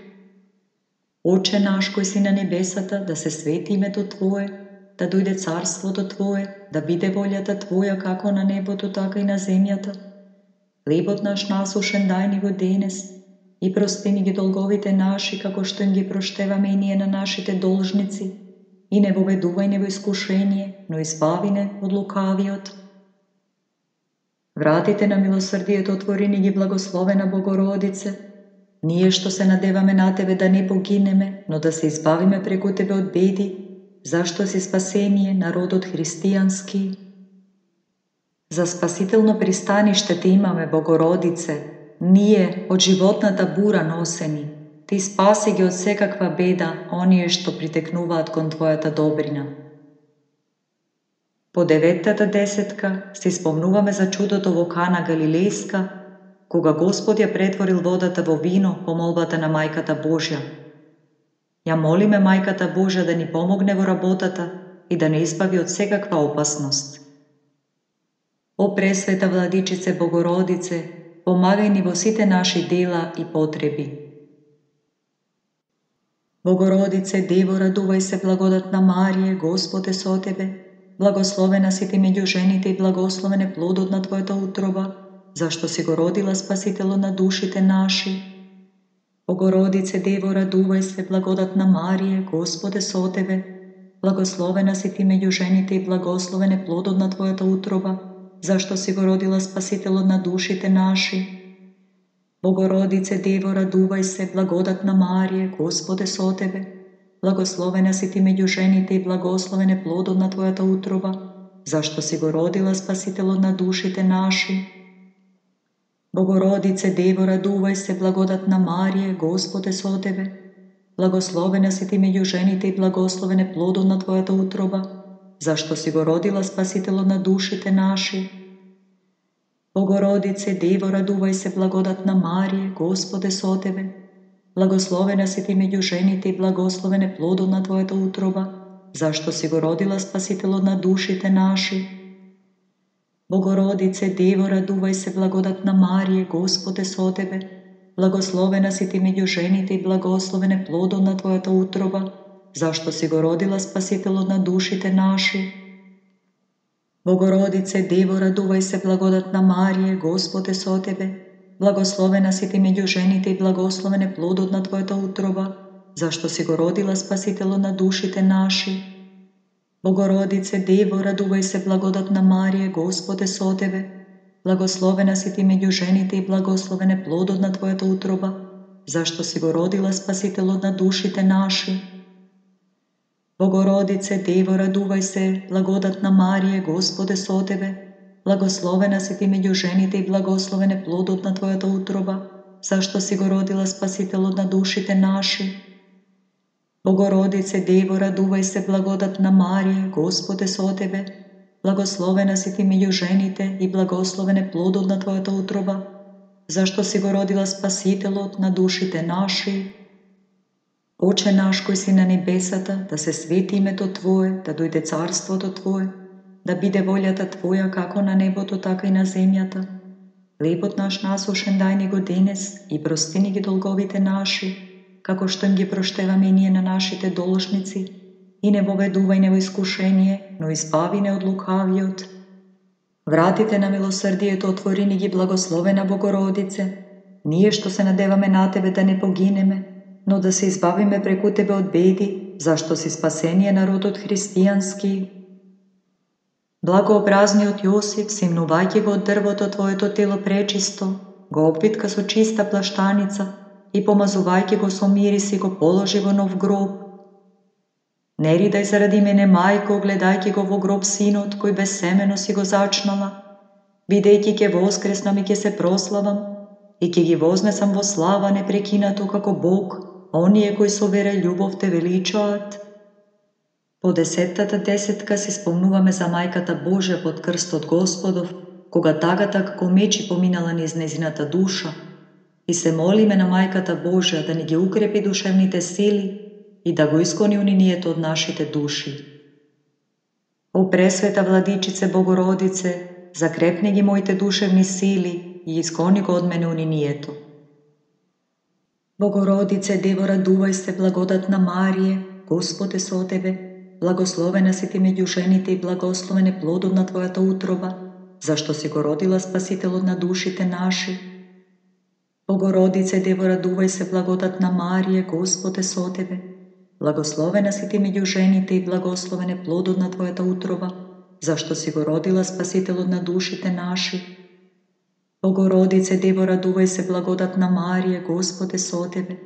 Oče naš koji si na nebesata, da se sveti ime to Tvoje, da dojde carstvo to Tvoje, da bide voljata Tvoja kako na nebu, tako i na zemljata. Hljeb naš nasušen daj ni go denes, i prosti ni gi dolgovite naši, kako što im gi proštevame i nije na našite dolžnici, i ne voveduvaj nebo iskušenje, no izbavine od lukavijot. Vratite na milosrdije to Tvorini gi blagoslovena Bogorodice, nije što se nadevame na Tebe da ne pogineme, no da se izbavime preko Tebe od bedi, zašto si spasenije, narod od hristijanski. Za spasitelno pristanište Ti imame, Bogorodice, nije od životnata bura noseni, Ti spasi gi od vsekakva beda, onije što priteknuvat kon Tvojata dobrina. Po 9. desetka si spomnuvame za čudo do Kana Galilejska, koga Gospod je pretvoril vodata vo vino, pomolbata na Majkata Božja. Ja molim me Majkata Božja da ni pomogne vo rabotata i da ne izbavi od vsekakva opasnost. O presveta Vladičice Bogorodice, pomagaj ni vo site naši dela i potrebi. Bogorodice, Devo, raduvaj se, blagodatna Marije, Gospode so tebe, blagoslovena si ti među ženite i blagosloven je plod od tvojata utroba, zašto si go rodila Spasitelj od dušite naši. Bogorodice, Devo, raduvaj se, blagodatna Marije, Gospode so tebe, blagoslovena si ti među ženite i blagosloven je plod od tvojata utroba, zašto si go rodila Spasitelj od dušite naši. Bogorodice, Devo, raduvaj se, blagodatna Marije, Gospode so tebe, blagoslovena si ti među ženite i blagosloven je plod od tvojata utroba, zašto si go rodila Spasitelj od dušite naši. Bogorodice, Devo, raduvaj se, blagodatna Marije, Gospode so tebe, blagoslovena si ti među ženite i blagosloven je plod od tvojata utroba, zašto si go rodila Spasitelj od dušite naši. Bogorodice, Devo, raduvaj se, blagodatna Marije, Gospode so tebe, blagoslovena si ti među ženite i blagosloven je plod od tvojata utroba, zašto si go rodila Spasitelj od dušite naši. Bogorodice, Devo, raduvaj se, blagodatna Marije, Gospode so tebe, blagoslovena si ti među ženite i blagosloven je plod od tvojata utroba, zašto si go rodila Spasitelj od dušite naši. Bogorodice, Devo, raduvaj se, blagodatna Marije, Gospode so tebe, blagoslovena si ti među ženite i blagosloven je plod od tvojata utroba, zašto si go rodila, Spasitelo na dušite naši. Bogorodice, Devo, raduvaj se, blagodatna Marije, Gospode so tebe, blagoslovena si ti među ženite i blagoslovene plododna tvojata utroba, zašto si go rodila, Spasitelo na dušite naši. Bogorodice, Devo, raduvaj se, blagodatna Marije, Gospode so tebe, blagoslovena si ti među ženite i blagoslovene plododna tvojata utroba, zašto si go rodila, Spasitelo na dušite naši. Bogorodice, Devo, raduvaj se, blagodatna Marije, Gospode so tebe, blagoslovena si ti među ženite i blagoslovene plododna tvojata utroba, zašto si go rodila, Spasitelo na dušite naši. Oče naš koji si na nebesata, da se sveti ime to Tvoje, da dojde carstvo to Tvoje, da bide voljata Tvoja kako na nebotu, tako i na zemljata. Lepot naš nasušen daj nego denes i prostini gi dolgovite naši, kako što im gi prošteva menije na našite doložnici, i ne poveduvaj ne v iskušenje, no izbavi ne od lukavijot. Vratite na milosrdije to otvorini gi blagoslovena Bogorodice, nije što se nadevame na Tebe da ne pogineme, no da se izbavime preku Tebe od bedi, zašto si spasenije narod od hristijanski. Blagoobrazni od Josip, simnuvajke go od drvoto Tvoje to telo prečisto, go opvitka so čista plaštanica i pomazuvajke go so mirisi go položi vo nov grob. Ne ridaj zaradi mene, majko, gledajke go vo grob sinot, koji bez semeno si go začnala. Videjki ke voskresnam i ke se proslavam, i ke gi voznesam vo slava neprekinato kako Bog, onije koji so vere ljubov te veličaat. Po 10. desetka si spomnuvame za majkata Božja pod krst od Gospodov, koga tagata kako meči pominala niz neziната duša, i se molime na majkata Božja da ni gi ukrepi duševnite sili i da go iskoni uninijeto od našite duši. O presveta Vladičice Bogorodice, zakrepni gi mojte duševni sili i iskoni go od mene uninijeto. Bogorodice, Devo, raduvaj se, blagodatna Marije, Gospode so tebe, blagoslovena si ti među ženite i blagoslovene plododna tvojata utroba, zašto si go rodila, Spasitelo na dušite naši. Bogorodice, Devo, raduvaj se, blagodatna Marije, Gospode so tebe, blagoslovena si ti među ženite i blagoslovene plododna tvojata utroba, zašto si go rodila, Spasitelo na dušite naši. Bogorodice, Devo, raduvaj se, blagodatna Marije, Gospode so tebe,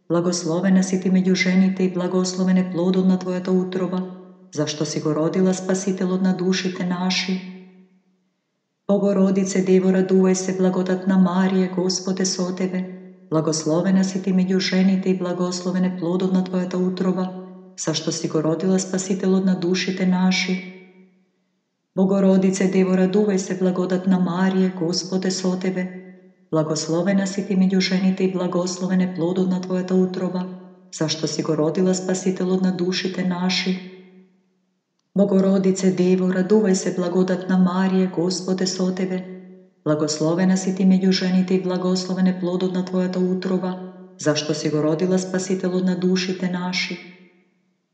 blagoslovena si ti među ženite i blagoslovene plododna tvojata utroba, zašto si go rodila, Spasitelo na dušite naši. Bogorodice, Devo, raduvaj se, blagodatna Marije, Gospode so tebe, blagoslovena si ti među ženite i blagoslovene plododna tvojata utroba, zašto si go rodila, Spasitelo na dušite naši. Bogorodice, Devo, raduvaj se, blagodatna Marije, Gospode so tebe, blagoslovena si ti među ženite i blagoslovene plododna tvojata utroba, zašto si go rodila, Spasitelo na dušite naši. Bogorodice, Devo, raduvaj se, blagodatna Marije, Gospode so tebe, blagoslovena si ti među ženite i blagoslovene plododna tvojata utroba, zašto si go rodila, Spasitelo na dušite naši.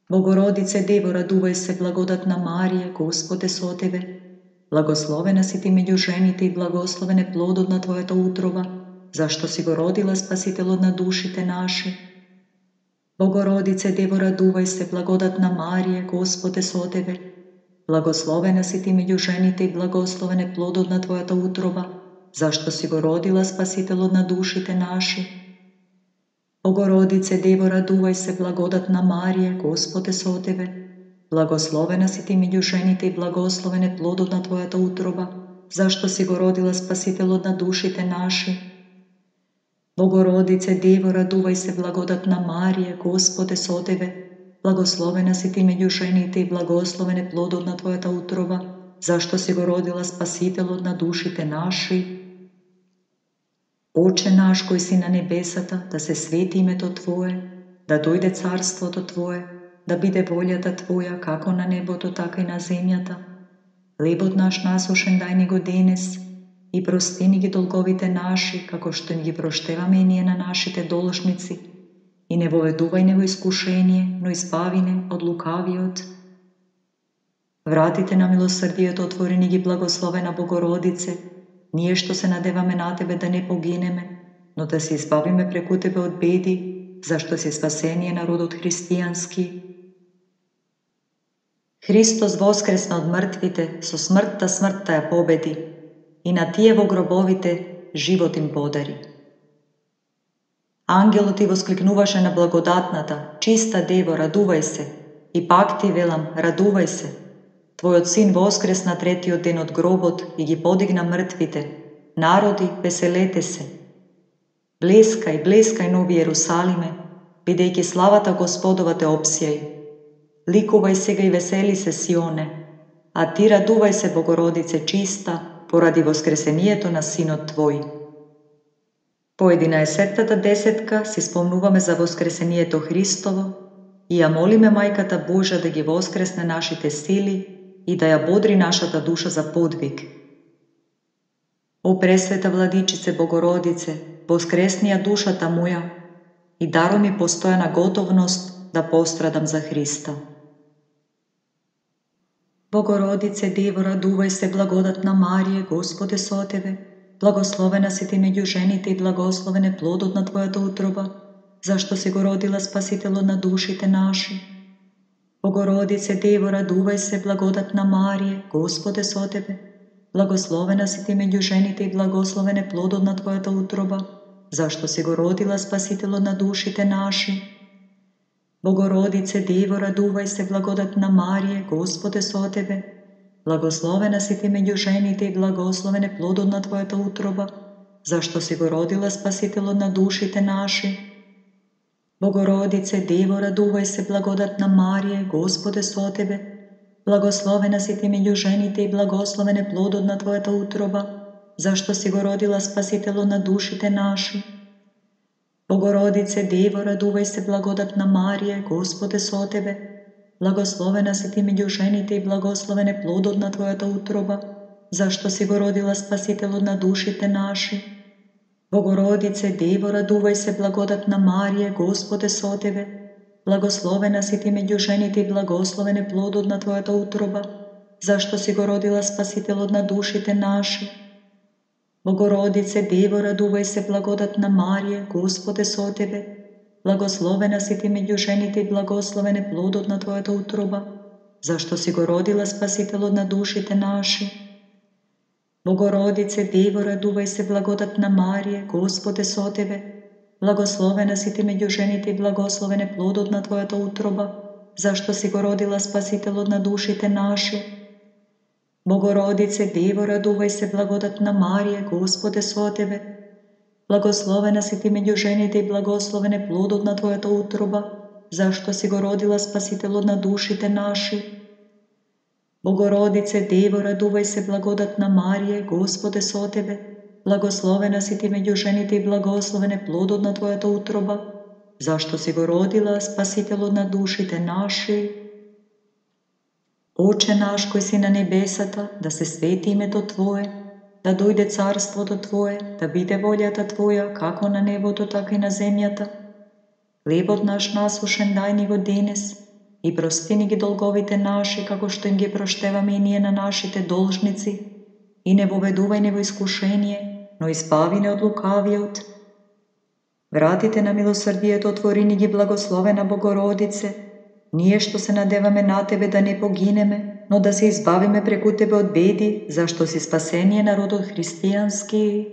Bogorodice, Devo, raduvaj se, blagodatna Marije, Gospode so tebe, blagoslovena si ti među ženite i blagoslovene plododna tvojata utroba, zašto si go rodila, Spasitelo na dušite naši. Bogorodice, Devo, raduvaj se, blagodatna Marije, Gospode so tebe, blagoslovena si ti među ženite i blagoslovene plododna tvojata utroba, zašto si go rodila, Spasitelo na dušite naši. Bogorodice, Devo, raduvaj se, blagodatna Marije, Gospode so tebe, blagoslovena si ti među ženite i blagoslovene plododna tvojata utroba, zašto si go rodila, Spasitelo na dušite naši. Bogorodice, Devo, raduvaj se, blagodatna Marije, Gospode so tebe, blagoslovena si ti među ženite i blagoslovene plododna tvojata utroba, zašto si go rodila, Spasitelo na dušite naši. Oče naš koji si na nebesata, da se sveti ime to Tvoje, da dojde carstvo to Tvoje, da bide voljata Tvoja kako na nebotu, tako i na zemljata. Lepot naš nasušen daj nego denes i prostini gi dolgovite naši, kako što im gi prošteva menije na našite doložnici, i ne poveduvaj nego iskušenje, no izbavine od lukavijot. Vratite na milosrdije to otvoreni gi blagoslovena Bogorodice, nije što se nadevame na Tebe da ne pogineme, no da se izbavime preku Tebe od bedi, zašto si spasenije narod hristijanski. Hristos voskresna od mrtvite, so smrtta smrttaja pobedi i na tijevo grobovite život im podari. Angelo ti voskliknuvaše na blagodatnata, čista devo, raduvaj se, i pak ti velam, raduvaj se. Tvoj od sin voskresna tretio den od grobot i gi podigna mrtvite, narodi, veselete se. Bleskaj, novi Jerusalime, videjki slavata Gospodova te opsjaj. Likuvaj se ga i veseli se Sione, a ti raduvaj se Bogorodice čista, poradi voskresenijeto na sinot tvoj. Po 11. desetka si spomnuvame za voskresenijeto Hristovo i ja molime Majkata Božja da gi voskresne našite sili i da ja bodri našata duša za podvig. O presveta Vladičice Bogorodice, voskresnija dušata moja i daro mi postojana gotovnost da postradam za Hrista. Bogorodice Devo, raduvaj se, blagodatna Marije, Gospode so tebe, blagoslovena si ti među ženite i blagoslovene plodotna tvojata utroba, zašto si go rodila spasitelo na duši te naši. Bogorodice Devo, raduvaj se, blagodatna Marije, Gospode so tebe, blagoslovena si ti među ženite i blagoslovene plodotna tvojata utroba, zašto si go rodila spasitelo na duši te naši. Bogorodice Devo, raduvaj se, blagodatna Marije, Gospode so tebe, blagoslovena si ti među ženite i blagoslovene plodotna tvojata utroba, zašto si go rodila spasitelo na duši te naši. Bogorodice Devo, raduvaj se, blagodatna Marije, Gospode so tebe, blagoslovena si ti među ženite i blagoslovene plodotna tvojata utroba, zašto si go rodila spasitelo na duši te naši. Bogorodice Devo, raduvaj se, blagodatna Marije, Gospode so tebe, blagoslovena si ti među ženite i blagoslovene plodotna tvojata utroba, zašto si go rodila spasitelo na duši te naši. Bogorodice Devo, raduvaj se, blagodatna Marije, Gospode so tebe, blagoslovena si ti među ženite i blagoslovene plodotna tvojata utroba, zašto si go rodila spasitelo na duši te naši. Bogorodice Devo, raduvaj se, blagodatna Marije, Gospode so tebe, blagoslovena si ti među ženite i blagoslovene plodotna tvojata utroba, zašto si go rodila spasitelo na duši te naši. Bogorodice Devo, raduvaj se, blagodatna Marije, Gospode so tebe, blagoslovena si ti među ženite i blagoslovene plodotna tvojata utroba, zašto si go rodila spasitelo na duši te naši. Bogorodice Devo, raduvaj se, blagodatna Marije, Gospode so tebe, blagoslovena si ti među ženite i blagoslovene plodotna tvojata utroba, zašto si go rodila spasitelo na duši te naši. Bogorodice Devo, raduvaj se, blagodatna Marije, Gospode so tebe, blagoslovena si ti među ženite i blagoslovene plodotna tvojata utroba, zašto si go rodila spasitelo na duši te naši. Oče naš koji si na nebesata, da se sveti ime to tvoje, da dojde carstvo to tvoje, da bide voljata tvoja, kako na nebo to tako i na zemljata. Hljeb naš nasušen daj ni go denes, i prosti ni gi dolgovite naši, kako što im gi proštevame i nije na našite dolžnici, i ne voveduvaj nego iskušenje, no izbavine od lukavijot. Vratite na milosrdije to tvorini gi blagoslovena Bogorodice, nije što se nadevame na tebe da ne pogineme, no da se izbavime preko tebe od bedi, zašto si spasenije narod hristijanski.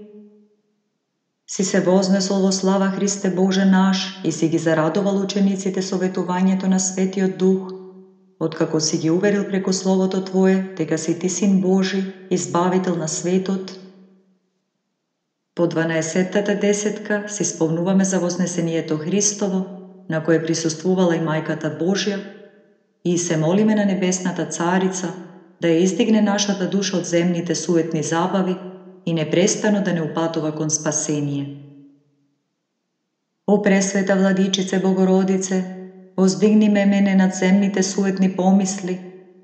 Si se voznesol slava Hriste Bože naš i si gi zaradoval učenici te sovetovanje to na sveti od duh, otkako si gi uveril preko slovo to tvoje, te ga si ti sin Boži, izbavitelj na svetot. Po 12. desetka si spomnuvame za voznesenije to Hristovo, na koje prisustvovala i Majkata Božja, i se molime na nebesnata Carica, da je izdigne našata duša od zemljite sujetni zabavi i neprestano da ne upatova kon spasenije. O presveta Vladičice Bogorodice, pozdigni me mene nad zemljite sujetni pomisli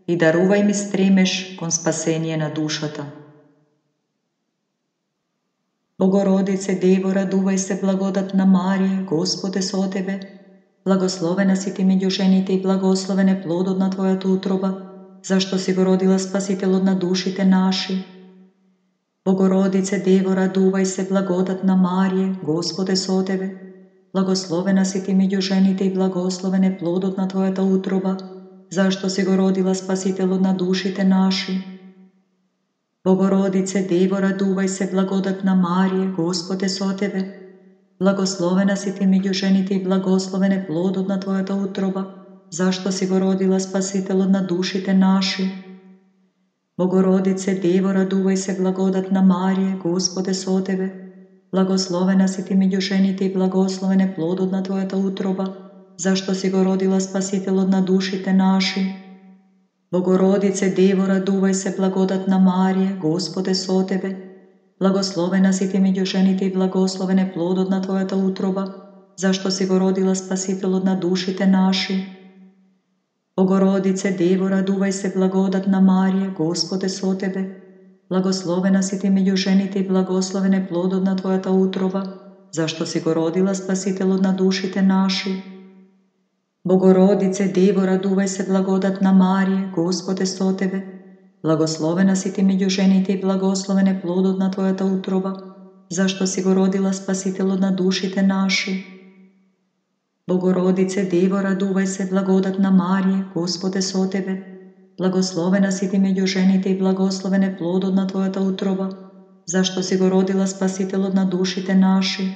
i daruvaj mi stremeš kon spasenije na dušata. Bogorodice Devo, raduvaj se, blagodatna Marije, Gospode so tebe, blagoslovena si ti među ženite i blagoslovene plodotna tvojata utroba, zašto si go rodila spasitelo na duši te naši. Bogorodice Devo, raduvaj se, blagodatna Marije, Gospode so tebe, Blagoslovena si ti među ženite i blagosloven je plodotna Tvojata utroba, zašto si go rodila Spasitelju na dušite naši. Bogorodice, Devo, raduvaj se, blagodatna Marije, Gospod je so tebe. Blagoslovena si ti među ženite i blagosloven je plodotna Tvojata utroba, zašto si go rodila Spasitelju na dušite naši. Bogorodice, Devo, raduvaj se, blagodatna Marije, Gospod je so tebe. Blagoslovena si ti među ženite i blagosloven je plodotna Tvojata utroba, zašto si go rodila Spasitelju na dušite naši. Bogorodice, Devo, raduvaj se, blagodatna Marije, Gospod je so tebe. Blagoslovena si ti među ženite i blagosloven je plodotna Tvojata utroba, zašto si go rodila Spasitelju na dušite naši. Bogorodice, Devo, raduvaj se, blagodatna Marije, Gospod je so tebe. Blagoslovena si ti među ženite i blagosloven je plodotna Tvojata utroba, zašto si go rodila Spasitelju na dušite naši. Bogorodice, Devo, raduvaj se, blagodatna Marije, Gospod je so tebe. Blagoslovena si ti među ženite i blagosloven je plodotna Tvojata utroba, zašto si go rodila Spasitelju na dušite naši. Bogorodice, Devo, raduvaj se, blagodatna Marije, Gospod je so tebe. Blagoslovena si ti među ženite i blagosloven je plodotna Tvojata utroba, zašto si go rodila Spasitelju na dušite naši.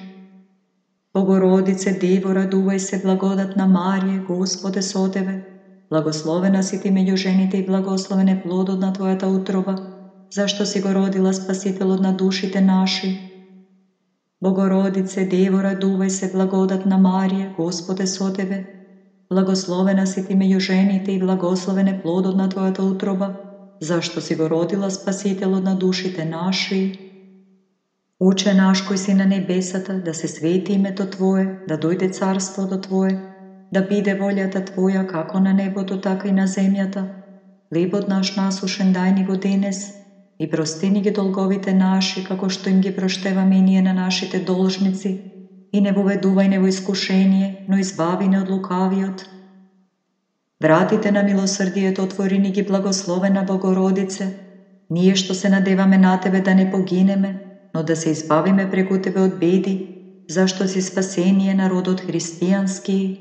Bogorodice, Devo, raduvaj se, blagodatna Marije, Gospod je so tebe. Blagoslovena si ti među ženite i blagosloven je plodotna Tvojata utroba, zašto si go rodila Spasitelju na dušite naši. Bogorodice, Devo, raduvaj se, blagodatna Marije, Gospod je so tebe. Blagoslovena si ti među ženite i blagosloven je plodotna Tvojata utroba, zašto si go rodila Spasitelju na dušite naši. Oče naš koji si na nebesata, da se sveti ime to Tvoje, da dojde carstvo do Tvoje, da bide voljata Tvoja kako na nebotu, tako i na zemljata. Libod naš nasušen daj ni go denes i prosti ni gi dolgovite naši, kako što im gi prošteva mi nije na našite dolžnici, i ne uveduvaj ne u iskušenje, no izbavi ne od lukavijot. Vratite na milosrdije to Tvori ni gi blagoslovena Bogorodice, nije što se nadevame na Tebe da ne pogineme, no da se izbavime preko Tebe od bedi, zašto si spasenije narod od hristijanski.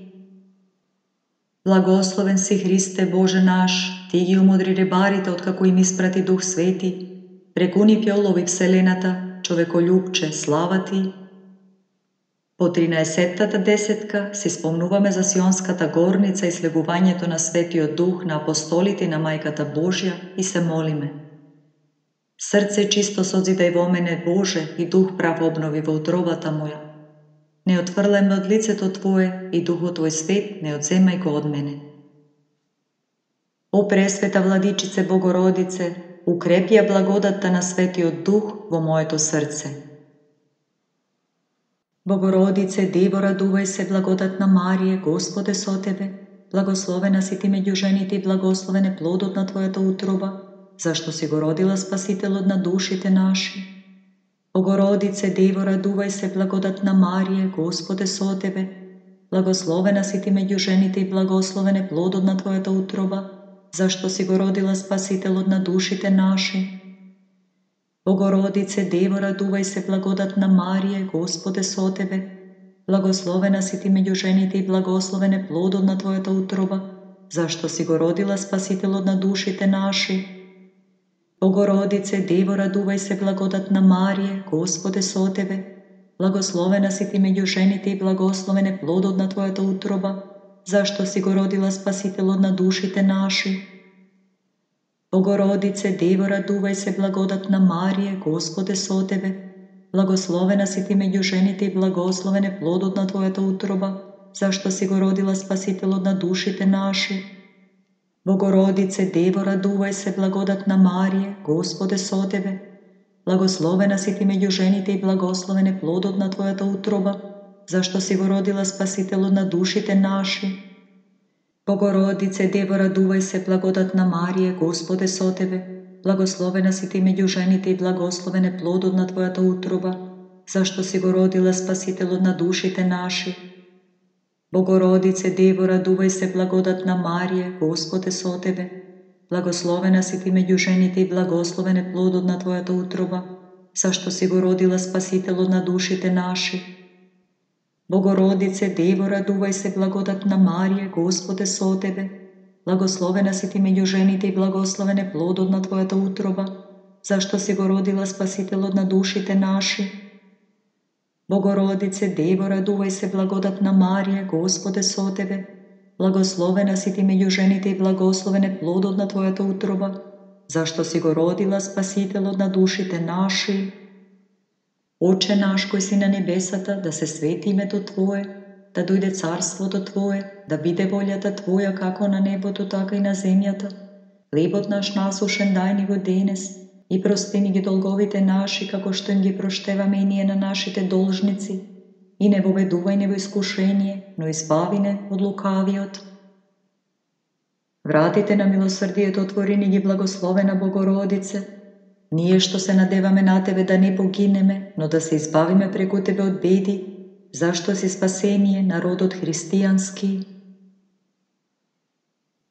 Blagosloven si Hriste Bože naš, Ti gi umudri rebarite od kako im isprati Duh Sveti, prekuni pjolovi vselenata, čovekoljubče, slava Ti. Po 13. desetka si spomnuvame za Sionskata горница i sleguvanje na Svetio Duh, na apostoliti, na Majkata Božja i se molime. Srce čisto sozidaj vo mene, Bože, i duh prav obnovi vo utробата moja. Ne otvrlaj me od liceto Tvoje i duhu Tvoj svet ne odzemaj go od mene. O presveta Vladičice Bogorodice, ukrepija blagodata na Svetio Duh vo mojeto srce. Bogorodice, Devo, raduvaj se, blagodatna Marije, Gospode so tebe. Blagoslovena si ti među ženite i blagosloven je plodotna Tvojata utroba, zašto si go rodila Spasitelju na dušite naši. Bogorodice, Devo, raduvaj se, blagodatna Marije, Gospode so tebe. Blagoslovena si ti među ženite i blagosloven je plodotna Tvojata utroba, zašto si go rodila Spasitelju na dušite naši. Bogorodice, Devo, raduvaj se, blagodatna Marije, Gospode so tebe. Blagoslovena si ti među ženite i blagosloven je plodotna Tvojata utroba, zašto si go rodila Spasitelju na dušite naši. Bogorodice, Devo, raduvaj se, blagodatna Marije, Gospode so tebe. Blagoslovena si ti među ženite i blagosloven je plodotna Tvojata utroba, zašto si go rodila Spasitelju na dušite naši. Bogorodice, Devo, raduvaj se, blagodatna Marije, Gospode so tebe. Blagoslovena si ti među ženite i blagosloven je plodotna Tvojata utroba, zašto si go rodila Spasitelju na dušite naši. Bogorodice, Devo, raduvaj se, blagodatna Marije, Gospode so tebe. Blagoslovena si ti među ženite i blagosloven je plodotna Tvojata utroba, zašto si go rodila Spasitelju na dušite naši. Bogorodice, Devo, raduvaj se, blagodatna Marije, Gospode so tebe. Blagoslovena si ti među ženite i blagosloven je plodotna Tvojata utroba, zašto si go rodila Spasitelju na dušite naši. Bogorodice, Devo, raduvaj se, blagodatna Marije, Gospode so tebe. Blagoslovena si ti među ženite i blagosloven je plodotna Tvojata utroba, zašto si go rodila Spasitelju na dušite naši. Bogorodice, Devo, raduvaj se, blagodatna Marije, Gospode со Tebe, blagoslovena si Ti među ženite i blagosloven je plod od Tvojata utroba, zašto si go rodila Spasitelj od dušite naši. Bogorodice, Devo, raduvaj se, blagodatna Marije, Gospode со Tebe, blagoslovena si Ti među ženite i blagosloven je plod od Tvojata utroba, zašto si go rodila Spasitelj od dušite naši. Oče naš koji si na nebesata, da se sveti ime to Tvoje, da dojde carstvo to Tvoje, da bide voljata Tvoja kako na nebotu, tako i na zemljata. Hljebot naš nasušen daj ni go denes i prosti ni gi dolgovite naši, kako što im gi proštevame i nije na našite dolžnici. I ne voveduvaj nebo iskušenje, no izbavine od lukaviot. Vratite na milosrdije to Tvorini gi blagoslovena Bogorodice. Nije što se nadevame na Tebe da ne pogineme, no da se izbavime preko Tebe od bedi, zašto si spasenije, narod od hristijanski.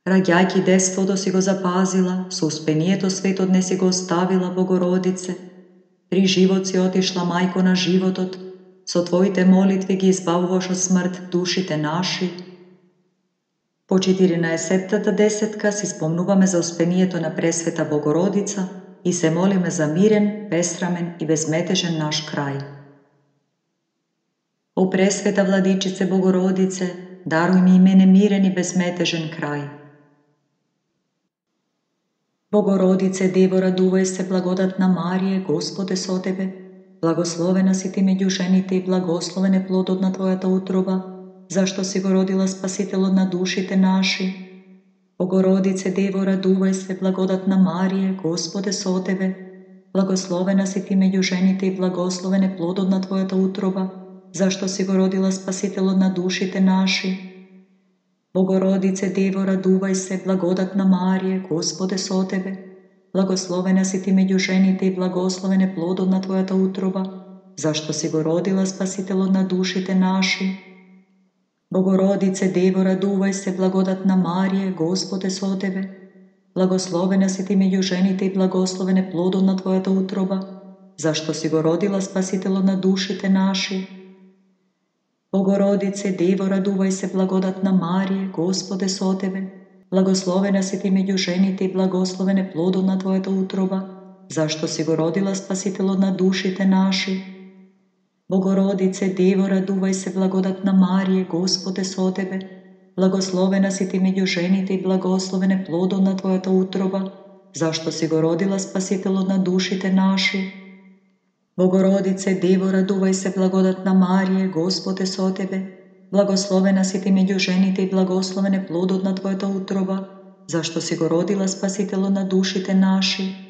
Ragjajki destvo do si go zapazila, suspenije to svet od ne si go ostavila, Bogorodice. Pri život si otišla, majko na životot, so Tvojite molitve gi izbavuoš od smrt dušite naši. Po 14. desetka si spomnuvame za uspenijeto na presveta Bogorodica i se molime za miren, besramen i bezmetežen naš kraj. O presveta Vladičice Bogorodice, daruj mi i mene miren i bezmetežen kraj. Bogorodice, Devo, raduvaj se, blagodatna Marije, Gospode so Tebe, blagoslovena si Ti među ženite i blagosloven je plod od Tvojata utroba, zašto si go rodila Spasitelj od dušite naši. Bogorodice, Devo, raduvaj se, blagodatna Marije, Gospode so Tebe, blagoslovena si Ti među ženite i blagosloven je plod od Tvojata utroba, zašto si go rodila Spasitelj od dušite naši. Bogorodice, Devo, raduvaj se, blagodatna Marije, Gospode so Tebe, blagoslovena si Ti među ženite i blagosloven je plod od Tvojata utroba, zašto si go rodila Spasitelj od dušite naši. Bogorodice, Devo, raduvaj se, blagodatna Marije, Gospode so Tebe, blagoslovena si Ti među ženite i blagosloven je plod od Tvojata utroba, zašto si go rodila Spasitelj od dušite naši. Bogorodice, Devo, raduvaj se, blagodatna Marije, Gospode so Tebe, blagoslovena si Ti među ženite i blagosloven je plod od Tvojata utroba, zašto si go rodila Spasitelj od dušite naši. Bogorodice, Devo, raduvaj se, blagodatna Marije, Gospode so Tebe, blagoslovena si Ti među ženite i blagosloven je plod od Tvojata utroba, zašto si go rodila Spasitelj od dušite naši. Bogorodice, Devo, raduvaj se, blagodatna Marije, Gospode so Tebe, blagoslovena si Ti među ženite i blagosloven je plod od Tvojata utroba, zašto si go rodila Spasitelj od dušite naši.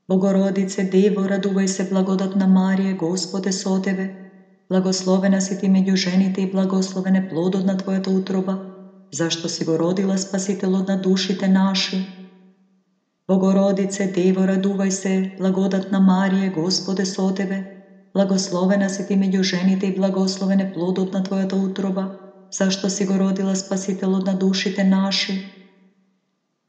Bogorodice, Devo, raduvaj se, blagodatna Marije, Gospode so Tebe, blagoslovena si Ti među ženite i blagosloven je plod od Tvojata utroba, zašto si go rodila Spasitelj od dušite naši. Bogorodice, Devo, raduvaj se, blagodatna Marije, Gospode so Tebe, blagoslovena si Ti među ženite i blagosloven je plod od Tvojata utroba, zašto si go rodila Spasitelj od dušite naši.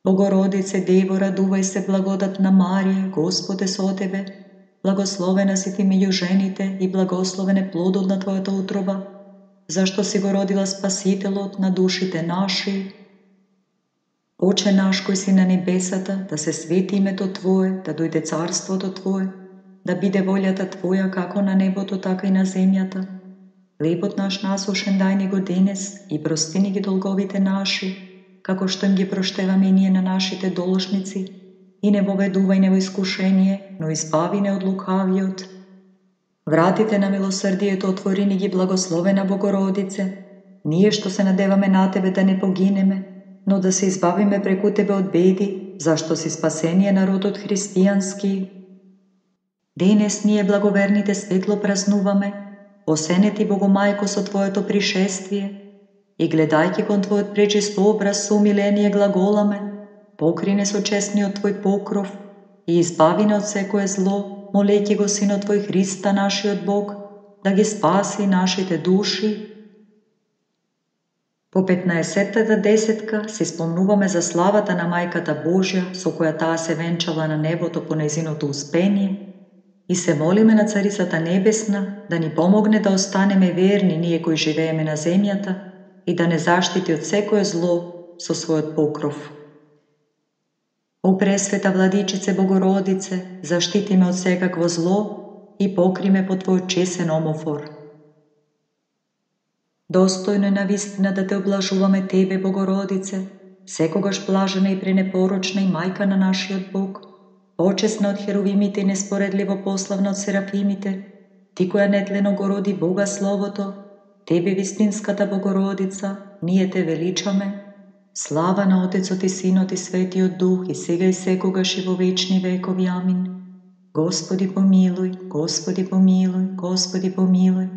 Bogorodice, Devo, raduvaj se, blagodatna Marije, Gospode so Tebe, blagoslovena si Ti među ženite i blagosloven je plod od Tvojata utroba, zašto si go rodila Spasitelj od dušite naši. Oče naš koji si na nebesata, da se sveti ime to Tvoje, da dojde carstvo to Tvoje, da bide voljata Tvoja kako na nebotu, tako i na zemljata. Hljebot naš nasušen daj ni go denes i prosti ni gi dolgovite naši, kako što im gi proštevame i nije na našite dolžnici, i ne voveduvaj nebo iskušenje, no izbavine od lukaviot. Vratite na milosrdije to Tvorini gi blagoslovena Bogorodice, nije što se nadevame na Tebe da ne pogineme, no da se izbavime preko Tebe od bedi, zašto si spasenije narod od hristijanski. Denes nije blagovernite svetlo praznuvame, oseneti Bogomajko so Tvojeto prišestvije, i gledajki kon Tvojot prečisto obraz su umilenije glagolame, pokrine so česni od Tvoj pokrov i izbavine od koje zlo, moleki go Sino Tvoj Hrista naši od Bog, da gi spasi našite duši. Po 15. desetka si spomnuvame za slavata na Majkata Božja, so koja ta se venčala na neboto po nezinoto uspenje, И се молиме на Царицата Небесна да ни помогне да останеме верни ние кои живееме на земјата и да не заштити од секое зло со својот покров. О пресвета Владичице Богородице, заштити ме од секакво зло и покри ме по Твојот чесен омофор. Достојно е навистина да те облажуваме Тебе, Богородице, секогаш блажена и пренепорочна и мајка на нашиот Бог, почесна од херувимите и неспоредливо пославна од серафимите, Ти која нетлено го роди Бога Словото, Тебе вистинската Богородица, ние те величаме. Слава на Отецот и Синот и Светиот Дух и сега и секогаш и во вечни векови. Амин. Господи помилуј, Господи помилуј, Господи помилуј.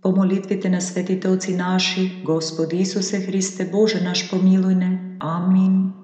По молитвите на светите Оци наши, Господи Исусе Христе, Боже наш помилуј не. Амин.